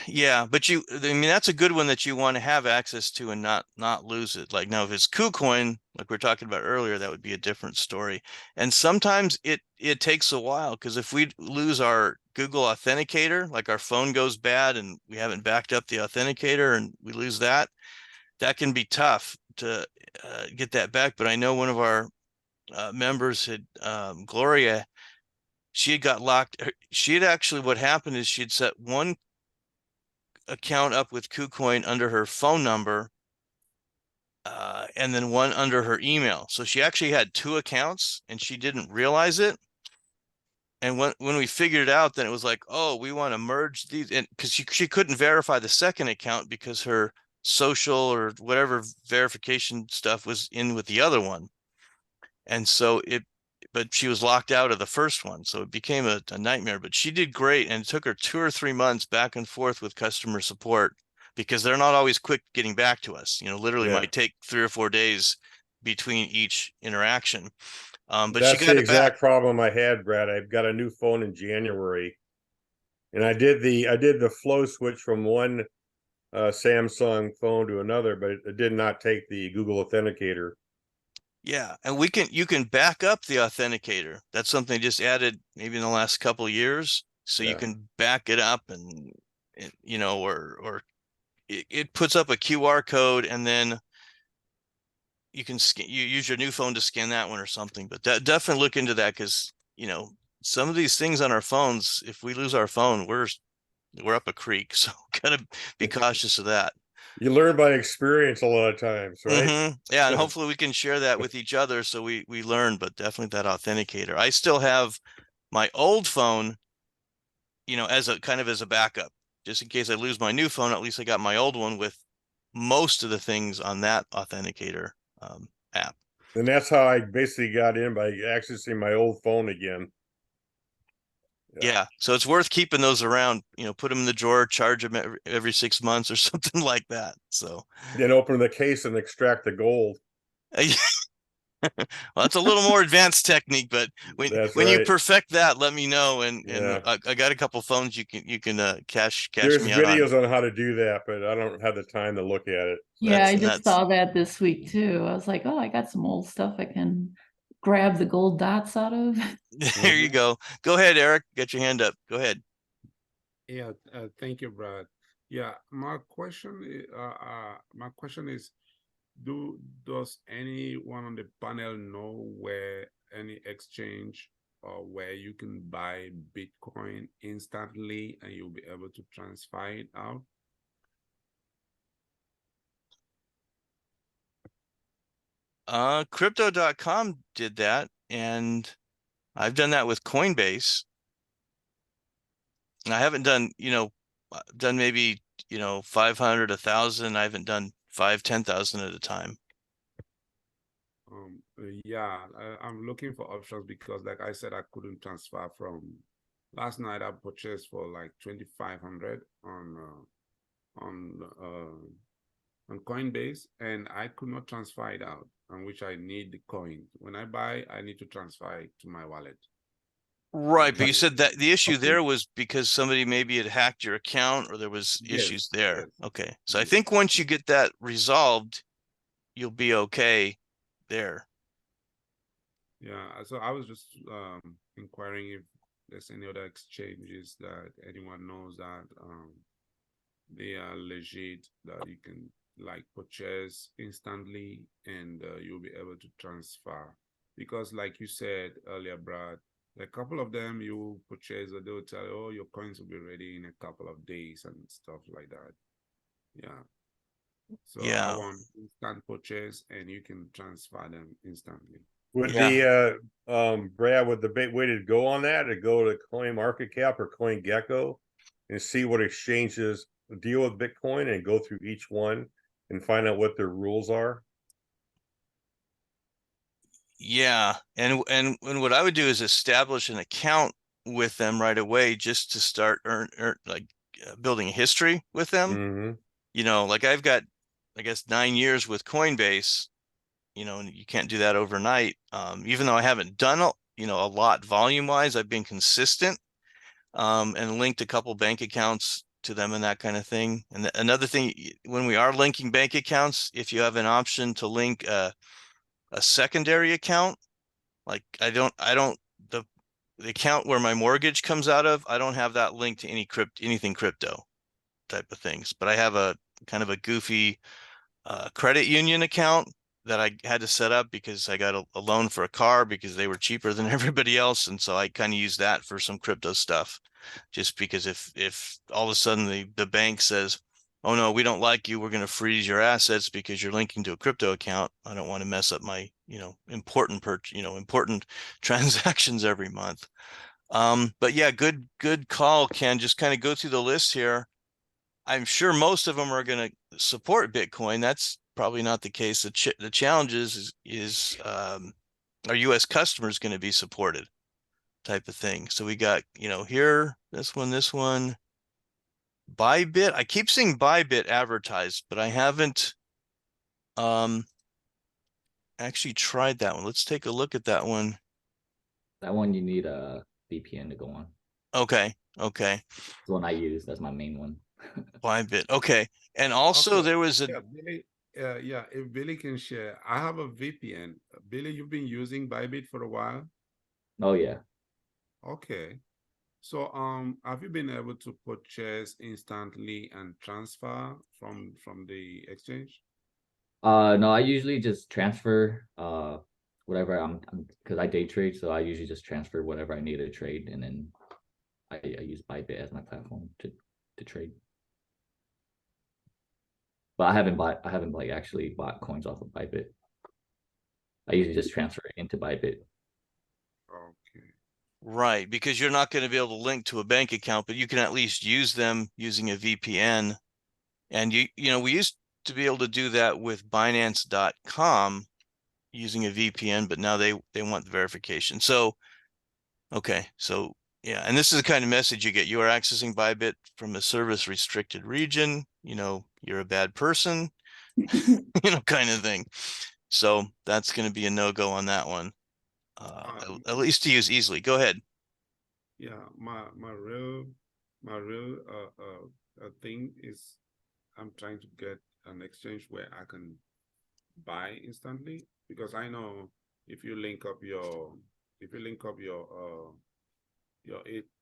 [SPEAKER 1] Yeah, but I mean, that's a good one that you want to have access to and not lose it. Like now, if it's KuCoin, like we are talking about earlier, that would be a different story. And sometimes it takes a while because if we lose our Google Authenticator, like our phone goes bad and we haven't backed up the authenticator and we lose that, that can be tough to get that back. But I know one of our members had Gloria, she had got locked. She had actually, what happened is she had set one account up with KuCoin under her phone number, and then one under her email. So she actually had two accounts and she didn't realize it. And when we figured it out, then it was like, oh, we want to merge these, and because she couldn't verify the second account because her social or whatever verification stuff was in with the other one. And so but she was locked out of the first one. So it became a nightmare, but she did great. And it took her 2 or 3 months back and forth with customer support because they're not always quick getting back to us. Literally might take 3 or 4 days between each interaction. But
[SPEAKER 6] that's
[SPEAKER 1] she got
[SPEAKER 6] the
[SPEAKER 1] it back.
[SPEAKER 6] exact problem I had, Brad. I've got a new phone in January, and I did the flow switch from one Samsung phone to another, but it did not take the Google Authenticator.
[SPEAKER 1] Yeah, and you can back up the authenticator. That's something just added maybe in the last couple of years. So you can back it up and or it puts up a QR code and then you can you use your new phone to scan that one or something. But definitely look into that because some of these things on our phones, if we lose our phone, we're up a creek. So gotta be cautious of that.
[SPEAKER 6] You learn by experience a lot of times, right?
[SPEAKER 1] Yeah, and hopefully we can share that with each other so we learn, but definitely that authenticator. I still have my old phone, as a kind of as a backup, just in case I lose my new phone. At least I got my old one with most of the things on that authenticator app.
[SPEAKER 6] And that's how I basically got in, by accessing my old phone again.
[SPEAKER 1] Yeah, so it's worth keeping those around. Put them in the drawer, charge them every 6 months or something like that. So
[SPEAKER 6] Then open the case and extract the gold.
[SPEAKER 1] Well, it's a little more advanced technique, but
[SPEAKER 6] That's
[SPEAKER 1] when you
[SPEAKER 6] right.
[SPEAKER 1] perfect that, let me know. And
[SPEAKER 6] Yeah.
[SPEAKER 1] I got a couple phones you can cash
[SPEAKER 6] There's
[SPEAKER 1] me out on.
[SPEAKER 6] videos on how to do that, but I don't have the time to look at it.
[SPEAKER 4] Yeah,
[SPEAKER 1] That's
[SPEAKER 4] I just
[SPEAKER 1] nuts.
[SPEAKER 4] saw that this week too. I was like, oh, I got some old stuff I can grab the gold dots out of.
[SPEAKER 1] There you go. Go ahead, Eric. Get your hand up. Go ahead.
[SPEAKER 2] Yeah, thank you, Brad. Yeah, my question is, does anyone on the panel know where any exchange or where you can buy Bitcoin instantly and you'll be able to transfer it out?
[SPEAKER 1] Crypto.com did that, and I've done that with Coinbase. I haven't done, done maybe, 500, 1,000. I haven't done 5, 10,000 at a time.
[SPEAKER 2] Yeah, I'm looking for options because, like I said, I couldn't transfer from last night. I purchased for like 2,500 on Coinbase, and I could not transfer it out, on which I need the coin. When I buy, I need to transfer it to my wallet.
[SPEAKER 1] Right, but you
[SPEAKER 2] So-
[SPEAKER 1] said that the issue
[SPEAKER 6] Okay.
[SPEAKER 1] there was because somebody maybe had hacked your account or there was
[SPEAKER 2] Yes,
[SPEAKER 1] issues there.
[SPEAKER 2] yes.
[SPEAKER 1] Okay. So I
[SPEAKER 2] Yes.
[SPEAKER 1] think once you get that resolved, you'll be okay there.
[SPEAKER 2] Yeah, so I was just inquiring if there's any other exchanges that anyone knows that they are legit, that you can like purchase instantly and you'll be able to transfer. Because like you said earlier, Brad, a couple of them you purchase, they'll tell you, oh, your coins will be ready in a couple of days and stuff like that. Yeah. So I
[SPEAKER 1] Yeah.
[SPEAKER 2] want instant purchase and you can transfer them instantly.
[SPEAKER 6] Would
[SPEAKER 1] Yeah.
[SPEAKER 6] Brad, would the way to go on that to go to Coin Market Cap or Coin Gecko and see what exchanges deal with Bitcoin and go through each one and find out what their rules are?
[SPEAKER 1] Yeah. And what I would do is establish an account with them right away just to start building a history with them.
[SPEAKER 6] Mm-hmm.
[SPEAKER 1] Like I've got, I guess, 9 years with Coinbase, and you can't do that overnight. Even though I haven't done a lot volume wise, I've been consistent, and linked a couple bank accounts to them and that kind of thing. And another thing, when we are linking bank accounts, if you have an option to link a secondary account, like the account where my mortgage comes out of, I don't have that linked to anything crypto type of things, but I have a kind of a goofy credit union account that I had to set up because I got a loan for a car because they were cheaper than everybody else. And so I kind of use that for some crypto stuff, just because if all of a sudden the bank says, oh no, we don't like you, we're going to freeze your assets because you're linking to a crypto account, I don't want to mess up my, important transactions every month. But yeah, good call, Ken. Just kind of go through the list here. I'm sure most of them are going to support Bitcoin. That's probably not the case. The challenge is are U.S. customers going to be supported, type of thing. So we got, here, this one, Bybit. I keep seeing Bybit advertised, but I haven't actually tried that one. Let's take a look at that one.
[SPEAKER 7] That one you need a VPN to go on.
[SPEAKER 1] Okay.
[SPEAKER 7] The one I use, that's my main one.
[SPEAKER 1] Bybit. Okay. And also there was a
[SPEAKER 2] Yeah, Billy, yeah, if Billy can share, I have a VPN. Billy, you've been using Bybit for a while?
[SPEAKER 7] Oh yeah.
[SPEAKER 2] Okay. So have you been able to purchase instantly and transfer from the exchange?
[SPEAKER 7] No, I usually just transfer whatever I'm because I day trade, so I usually just transfer whatever I need to trade, and then I use Bybit as my platform to trade. But I haven't like actually bought coins off of Bybit. I usually just transfer it into Bybit.
[SPEAKER 2] Okay.
[SPEAKER 1] right, because you're not going to be able to link to a bank account, but you can at least use them using a VPN. And we used to be able to do that with Binance.com using a VPN, but now they want the verification. So, okay, so yeah, and this is the kind of message you get. You are accessing Bybit from a service restricted region. You're a bad person, kind of thing. So that's going to be a no-go on that one. At least to use easily. Go ahead.
[SPEAKER 2] Yeah, my real thing is I'm trying to get an exchange where I can buy instantly, because I know if you link up your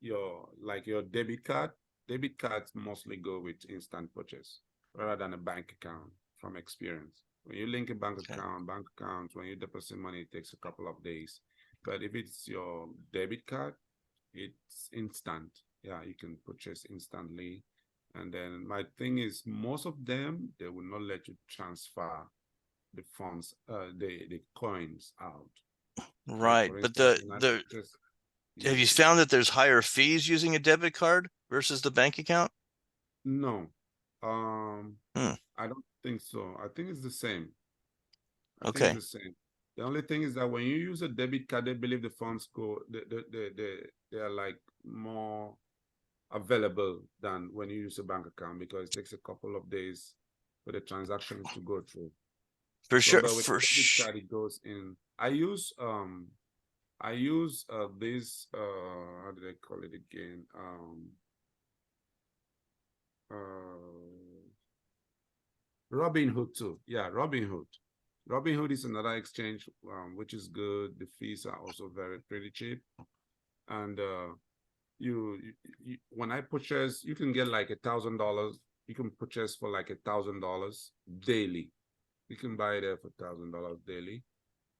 [SPEAKER 2] your debit cards mostly go with instant purchase rather than a bank account from experience. When you link a bank account, when you deposit money, it takes a couple of days. But if it's your debit card, it's instant. Yeah, you can purchase instantly. And then my thing is, most of them, they will not let you transfer the funds, the coins out. Like,
[SPEAKER 1] Right.
[SPEAKER 2] for
[SPEAKER 1] But
[SPEAKER 2] instance, when I purchase,
[SPEAKER 1] have you found that there's higher fees using a debit card versus the bank account?
[SPEAKER 2] No,
[SPEAKER 1] Hmm.
[SPEAKER 2] I don't think so. I think it's the same. I think
[SPEAKER 1] Okay.
[SPEAKER 2] it's the same. The only thing is that when you use a debit card, they believe the funds they are like more available than when you use a bank account, because it takes a couple of days for the transactions to go through.
[SPEAKER 1] For
[SPEAKER 2] So,
[SPEAKER 1] sure.
[SPEAKER 2] but with debit card, it goes in. I use this how do they call it again? Robinhood too. Yeah, Robinhood. Robinhood is another exchange which is good. The fees are also pretty cheap. And when I purchase, you can get like $1,000. You can purchase for like $1,000 daily. You can buy there for $1,000 daily,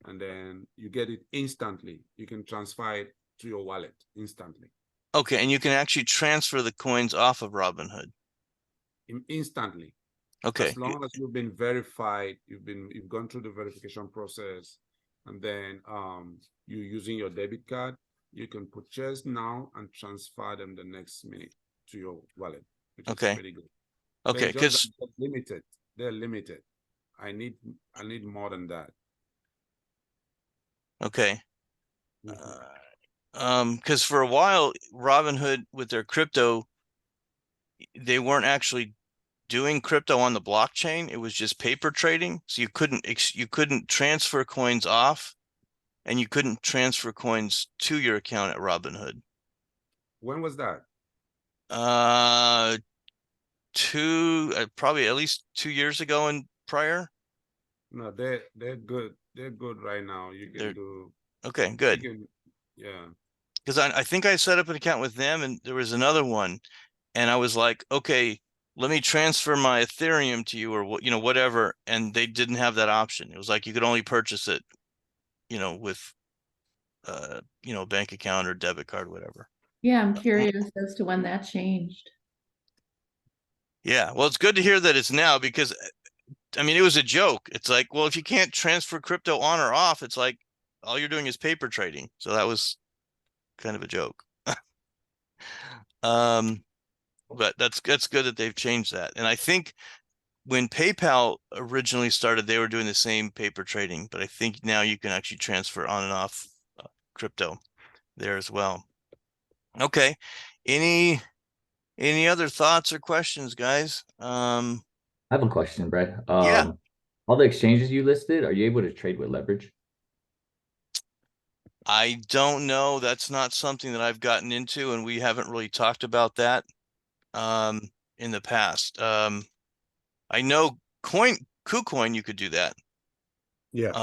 [SPEAKER 2] and then you get it instantly. You can transfer it to your wallet instantly.
[SPEAKER 1] Okay, and you can actually transfer the coins off of Robinhood.
[SPEAKER 2] Instantly.
[SPEAKER 1] Okay.
[SPEAKER 2] As long as you've been verified, you've gone through the verification process, and then you're using your debit card, you can purchase now and transfer them the next minute to your wallet, which is
[SPEAKER 1] Okay.
[SPEAKER 2] pretty good.
[SPEAKER 1] Okay,
[SPEAKER 2] They're just
[SPEAKER 1] because
[SPEAKER 2] limited. They're limited. I need more than that.
[SPEAKER 1] okay.
[SPEAKER 2] Mhm.
[SPEAKER 1] Because for a while, Robinhood with their crypto, they weren't actually doing crypto on the blockchain. It was just paper trading. So you couldn't transfer coins off, and you couldn't transfer coins to your account at Robinhood.
[SPEAKER 2] When was that?
[SPEAKER 1] Probably at least 2 years ago and prior.
[SPEAKER 2] No, they're good. They're good right now. You
[SPEAKER 1] They're
[SPEAKER 2] can do.
[SPEAKER 1] okay,
[SPEAKER 2] You
[SPEAKER 1] good.
[SPEAKER 2] can, yeah.
[SPEAKER 1] Because I think I set up an account with them, and there was another one, and I was like, okay, let me transfer my Ethereum to you, or what, whatever, and they didn't have that option. It was like you could only purchase it, with bank account or debit card, whatever.
[SPEAKER 4] Yeah, I'm curious as to when that changed.
[SPEAKER 1] Yeah, well, it's good to hear that it's now, because I mean, it was a joke. It's like, well, if you can't transfer crypto on or off, it's like all you're doing is paper trading. So that was kind of a joke. But that's good that they've changed that. And I think when PayPal originally started, they were doing the same paper trading, but I think now you can actually transfer on and off crypto there as well. Okay. Any other thoughts or questions, guys?
[SPEAKER 7] I have a question, Brad.
[SPEAKER 1] Yeah.
[SPEAKER 7] All the exchanges you listed, are you able to trade with leverage?
[SPEAKER 1] I don't know. That's not something that I've gotten into, and we haven't really talked about that in the past. I know KuCoin, you could do that.
[SPEAKER 2] Yes.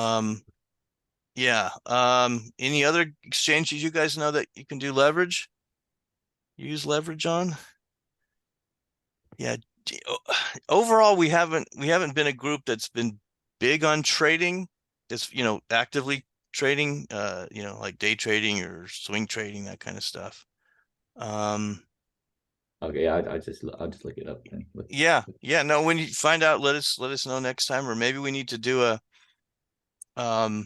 [SPEAKER 1] Yeah. Any other exchanges you guys know that you can do leverage? Use leverage on? Yeah. Overall, we haven't been a group that's been big on trading. It's, actively trading, like day trading or swing trading, that kind of stuff.
[SPEAKER 7] Okay, I'll just look it up then.
[SPEAKER 1] Yeah. No, when you find out, let us know next time, or maybe we need to do a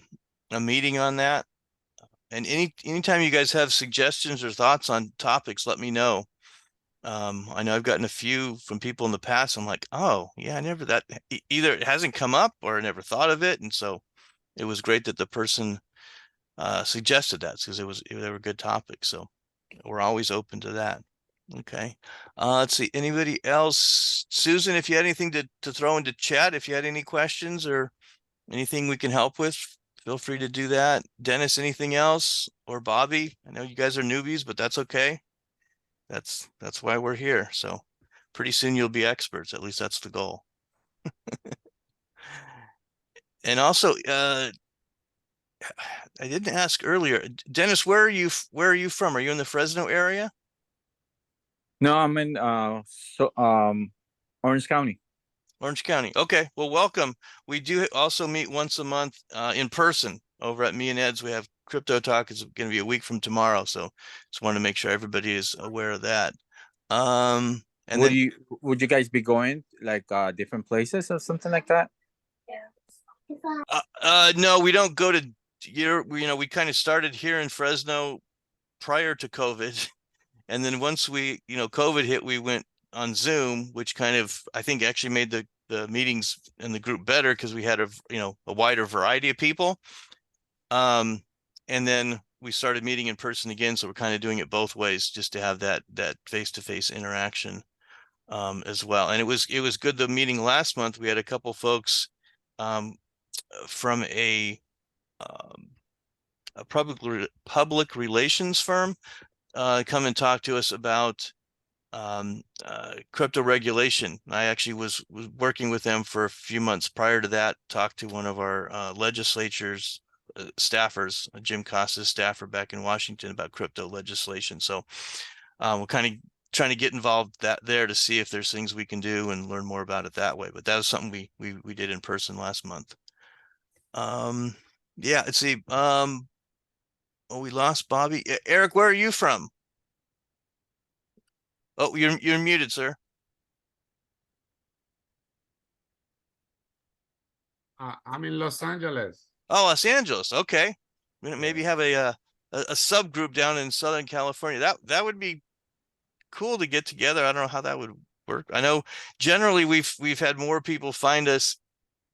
[SPEAKER 1] meeting on that. And anytime you guys have suggestions or thoughts on topics, let me know. I know I've gotten a few from people in the past. I'm like, oh yeah, either it hasn't come up or I never thought of it. And so it was great that the person suggested that, because they were good topics. So we're always open to that. Okay. Let's see. Anybody else? Susan, if you had anything to throw into chat, if you had any questions or anything we can help with, feel free to do that. Dennis, anything else? Or Bobby? I know you guys are newbies, but that's okay. That's why we're here. So pretty soon you'll be experts. At least that's the goal. And also, I didn't ask earlier, Dennis, where are you from? Are you in the Fresno area?
[SPEAKER 8] No, I'm in Orange County.
[SPEAKER 1] Orange County. Okay, well, welcome. We do also meet once a month in person over at me and Ed's. We have Crypto Talk. It's going to be a week from tomorrow, so just want to make sure everybody is aware of that. And
[SPEAKER 8] Would you guys be going like different places or something like that?
[SPEAKER 1] no, we don't go to we kind of started here in Fresno prior to COVID, and then once COVID hit, we went on Zoom, which kind of I think actually made the meetings in the group better because we had a wider variety of people. And then we started meeting in person again, so we're kind of doing it both ways just to have that face-to-face interaction as well. And it was good. The meeting last month, we had a couple folks from a public relations firm come and talk to us about crypto regulation. I actually was working with them for a few months prior to that, talked to one of our legislatures staffers, Jim Costa's staffer back in Washington, about crypto legislation. So we're kind of trying to get involved there to see if there's things we can do and learn more about it that way. But that was something we did in person last month. Yeah, let's see. Oh, we lost Bobby. Eric, where are you from? Oh, you're muted, sir.
[SPEAKER 2] I'm in Los Angeles.
[SPEAKER 1] Oh, Los Angeles. Okay. Maybe have a subgroup down in Southern California. That would be cool to get together. I don't know how that would work. I know generally we've had more people find us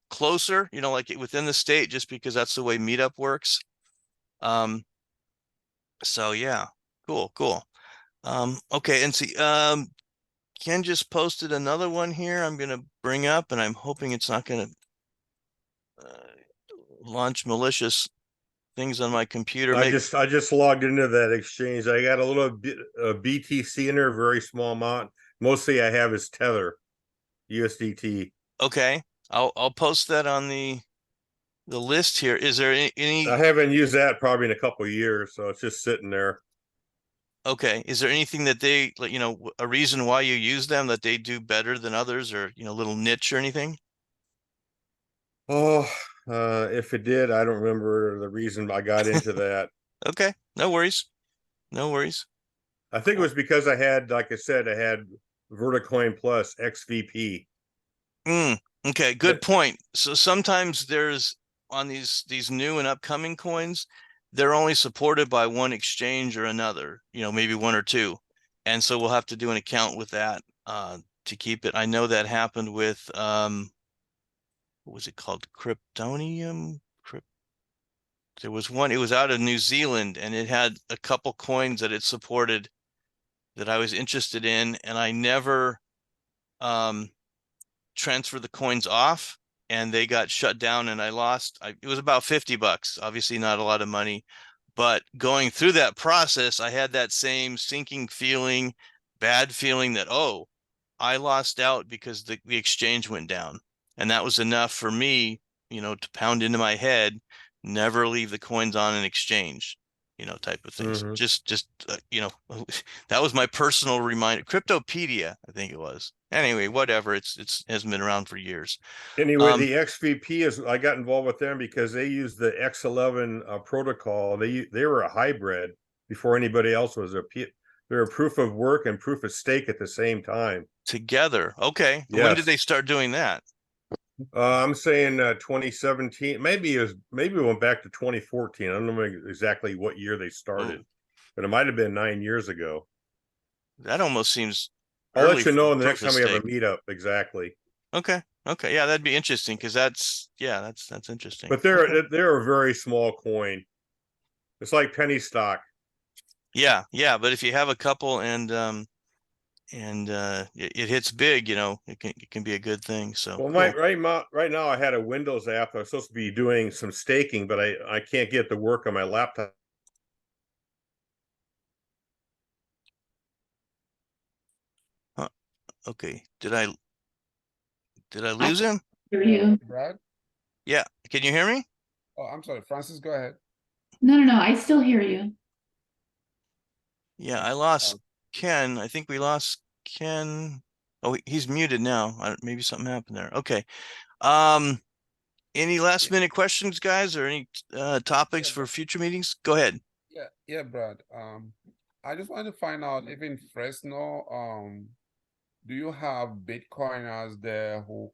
[SPEAKER 1] closer, like within the state, just because that's the way Meetup works. So yeah, cool. Okay, and see, Ken just posted another one here I'm gonna bring up, and I'm hoping it's not gonna launch malicious things on my computer.
[SPEAKER 6] I just logged into that exchange. I got a little bit of BTC in there, very small amount. Mostly I have is Tether, USDT.
[SPEAKER 1] Okay, I'll post that on the list here. Is there any?
[SPEAKER 6] I haven't used that probably in a couple of years, so it's just sitting there.
[SPEAKER 1] Okay, is there anything that they, a reason why you use them that they do better than others, or a little niche or anything?
[SPEAKER 6] Oh, if it did, I don't remember the reason I got into that.
[SPEAKER 1] Okay, no worries.
[SPEAKER 6] I think it was because I had, like I said, I had Verticoin Plus XVP.
[SPEAKER 1] Okay, good point. So sometimes there's on these new and upcoming coins, they're only supported by one exchange or another, maybe one or two. And so we'll have to do an account with that to keep it. I know that happened with what was it called? Kryptonium? There was one, it was out of New Zealand, and it had a couple coins that it supported that I was interested in, and I never transferred the coins off, and they got shut down, and I lost. It was about $50. Obviously not a lot of money, but going through that process, I had that same sinking feeling, bad feeling that, oh, I lost out because the exchange went down. And that was enough for me, to pound into my head, never leave the coins on an exchange, type of things. Just that was my personal reminder. Cryptopedia, I think it was. Anyway, whatever. It hasn't been around for years.
[SPEAKER 6] Anyway, the XVP I got involved with them because they used the X11 protocol. They were a hybrid before anybody else was. They're a proof of work and proof of stake at the same time.
[SPEAKER 1] Together. Okay.
[SPEAKER 6] Yes.
[SPEAKER 1] When did they start doing that?
[SPEAKER 6] I'm saying 2017. Maybe we went back to 2014. I don't know exactly what year they started, but it might have been 9 years ago.
[SPEAKER 1] That almost seems.
[SPEAKER 6] I'll let you know the next time we have a meetup. Exactly.
[SPEAKER 1] Okay. Yeah, that'd be interesting because that's interesting.
[SPEAKER 6] But they're a very small coin. It's like penny stock.
[SPEAKER 1] Yeah, but if you have a couple and and it hits big, you know, it can be a good thing. So
[SPEAKER 6] Well,
[SPEAKER 1] cool.
[SPEAKER 6] right now I had a Windows app. I was supposed to be doing some staking, but I can't get it to work on my laptop.
[SPEAKER 1] Okay, did I lose him?
[SPEAKER 4] Hear you.
[SPEAKER 2] Brad?
[SPEAKER 1] Yeah, can you hear me?
[SPEAKER 2] Oh, I'm sorry, Francis, go ahead.
[SPEAKER 4] No, I still hear you.
[SPEAKER 1] Yeah, I lost Ken. I think we lost Ken. Oh, he's muted now. Maybe something happened there. Okay. Um, any last minute questions, guys, or any topics for future meetings? Go ahead.
[SPEAKER 2] Yeah, Brad. I just wanted to find out if in Fresno, do you have Bitcoiners there who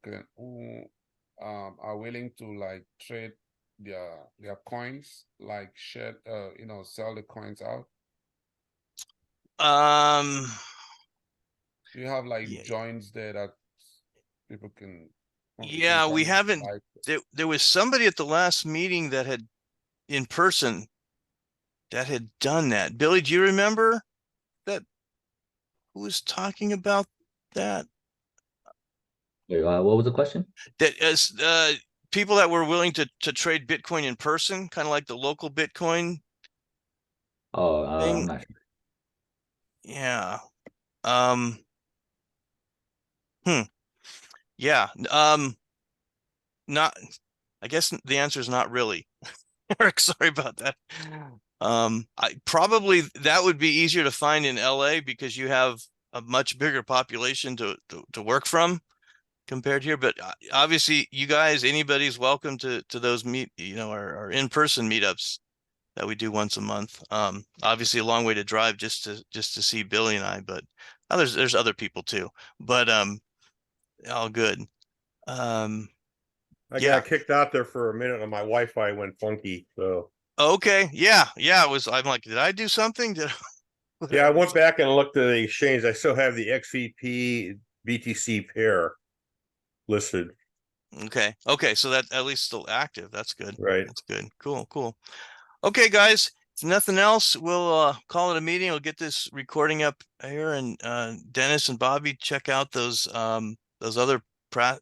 [SPEAKER 2] are willing to like trade their coins, like share, sell the coins out?
[SPEAKER 1] Um,
[SPEAKER 2] Do you have like
[SPEAKER 1] yeah,
[SPEAKER 2] joints there that people can you can
[SPEAKER 1] yeah,
[SPEAKER 2] come
[SPEAKER 1] we
[SPEAKER 2] and
[SPEAKER 1] haven't.
[SPEAKER 2] buy?
[SPEAKER 1] There was somebody at the last meeting that had in person that had done that. Billy, do you remember that? Who was talking about that?
[SPEAKER 7] Wait, what was the question?
[SPEAKER 1] That as people that were willing to trade Bitcoin in person, kind of like the local Bitcoin
[SPEAKER 7] Oh, I'm
[SPEAKER 1] thing.
[SPEAKER 7] not sure.
[SPEAKER 1] Yeah. Um, hmm. Yeah. Not, I guess the answer is not really. Eric, sorry about that. I probably that would be easier to find in LA because you have a much bigger population to work from compared here. But obviously, you guys, anybody's welcome to those our in-person meetups that we do once a month. Obviously a long way to drive just to see Billy and I, but there's other people too. But all good. Um,
[SPEAKER 6] I
[SPEAKER 1] yeah.
[SPEAKER 6] got kicked out there for a minute and my Wi-Fi went funky. So
[SPEAKER 1] Okay. Yeah. I'm like, did I do something?
[SPEAKER 6] yeah, I went back and looked at the exchange. I still have the XVP BTC pair listed.
[SPEAKER 1] Okay. So that at least still active. That's good.
[SPEAKER 6] Right.
[SPEAKER 1] That's good. Cool. Okay, guys. If nothing else, we'll call it a meeting. We'll get this recording up here, and Dennis and Bobby, check out those other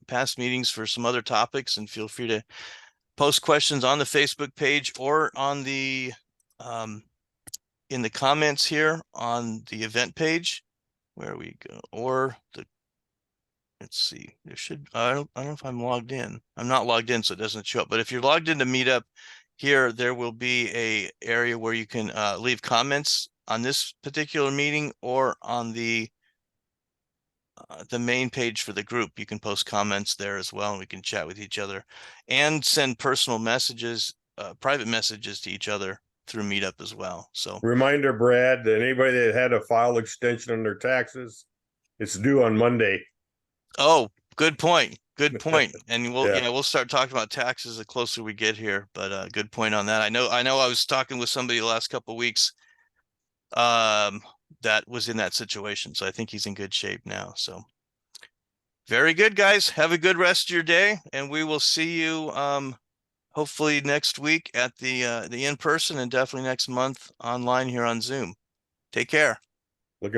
[SPEAKER 1] past meetings for some other topics, and feel free to post questions on the Facebook page or on the in the comments here on the event page where we go, or let's see, I don't know if I'm logged in. I'm not logged in, so it doesn't show up. But if you're logged into Meetup here, there will be a area where you can leave comments on this particular meeting or on the main page for the group. You can post comments there as well, and we can chat with each other and send personal messages, private messages to each other through Meetup as well. So
[SPEAKER 6] Reminder, Brad, that anybody that had a file extension on their taxes, it's due on Monday.
[SPEAKER 1] oh, good point. Good point. And
[SPEAKER 6] Yeah.
[SPEAKER 1] we'll start talking about taxes the closer we get here, but good point on that. I know I was talking with somebody the last couple of weeks that was in that situation. So I think he's in good shape now. So very good, guys. Have a good rest of your day, and we will see you hopefully next week at the in-person, and definitely next month online here on Zoom. Take care.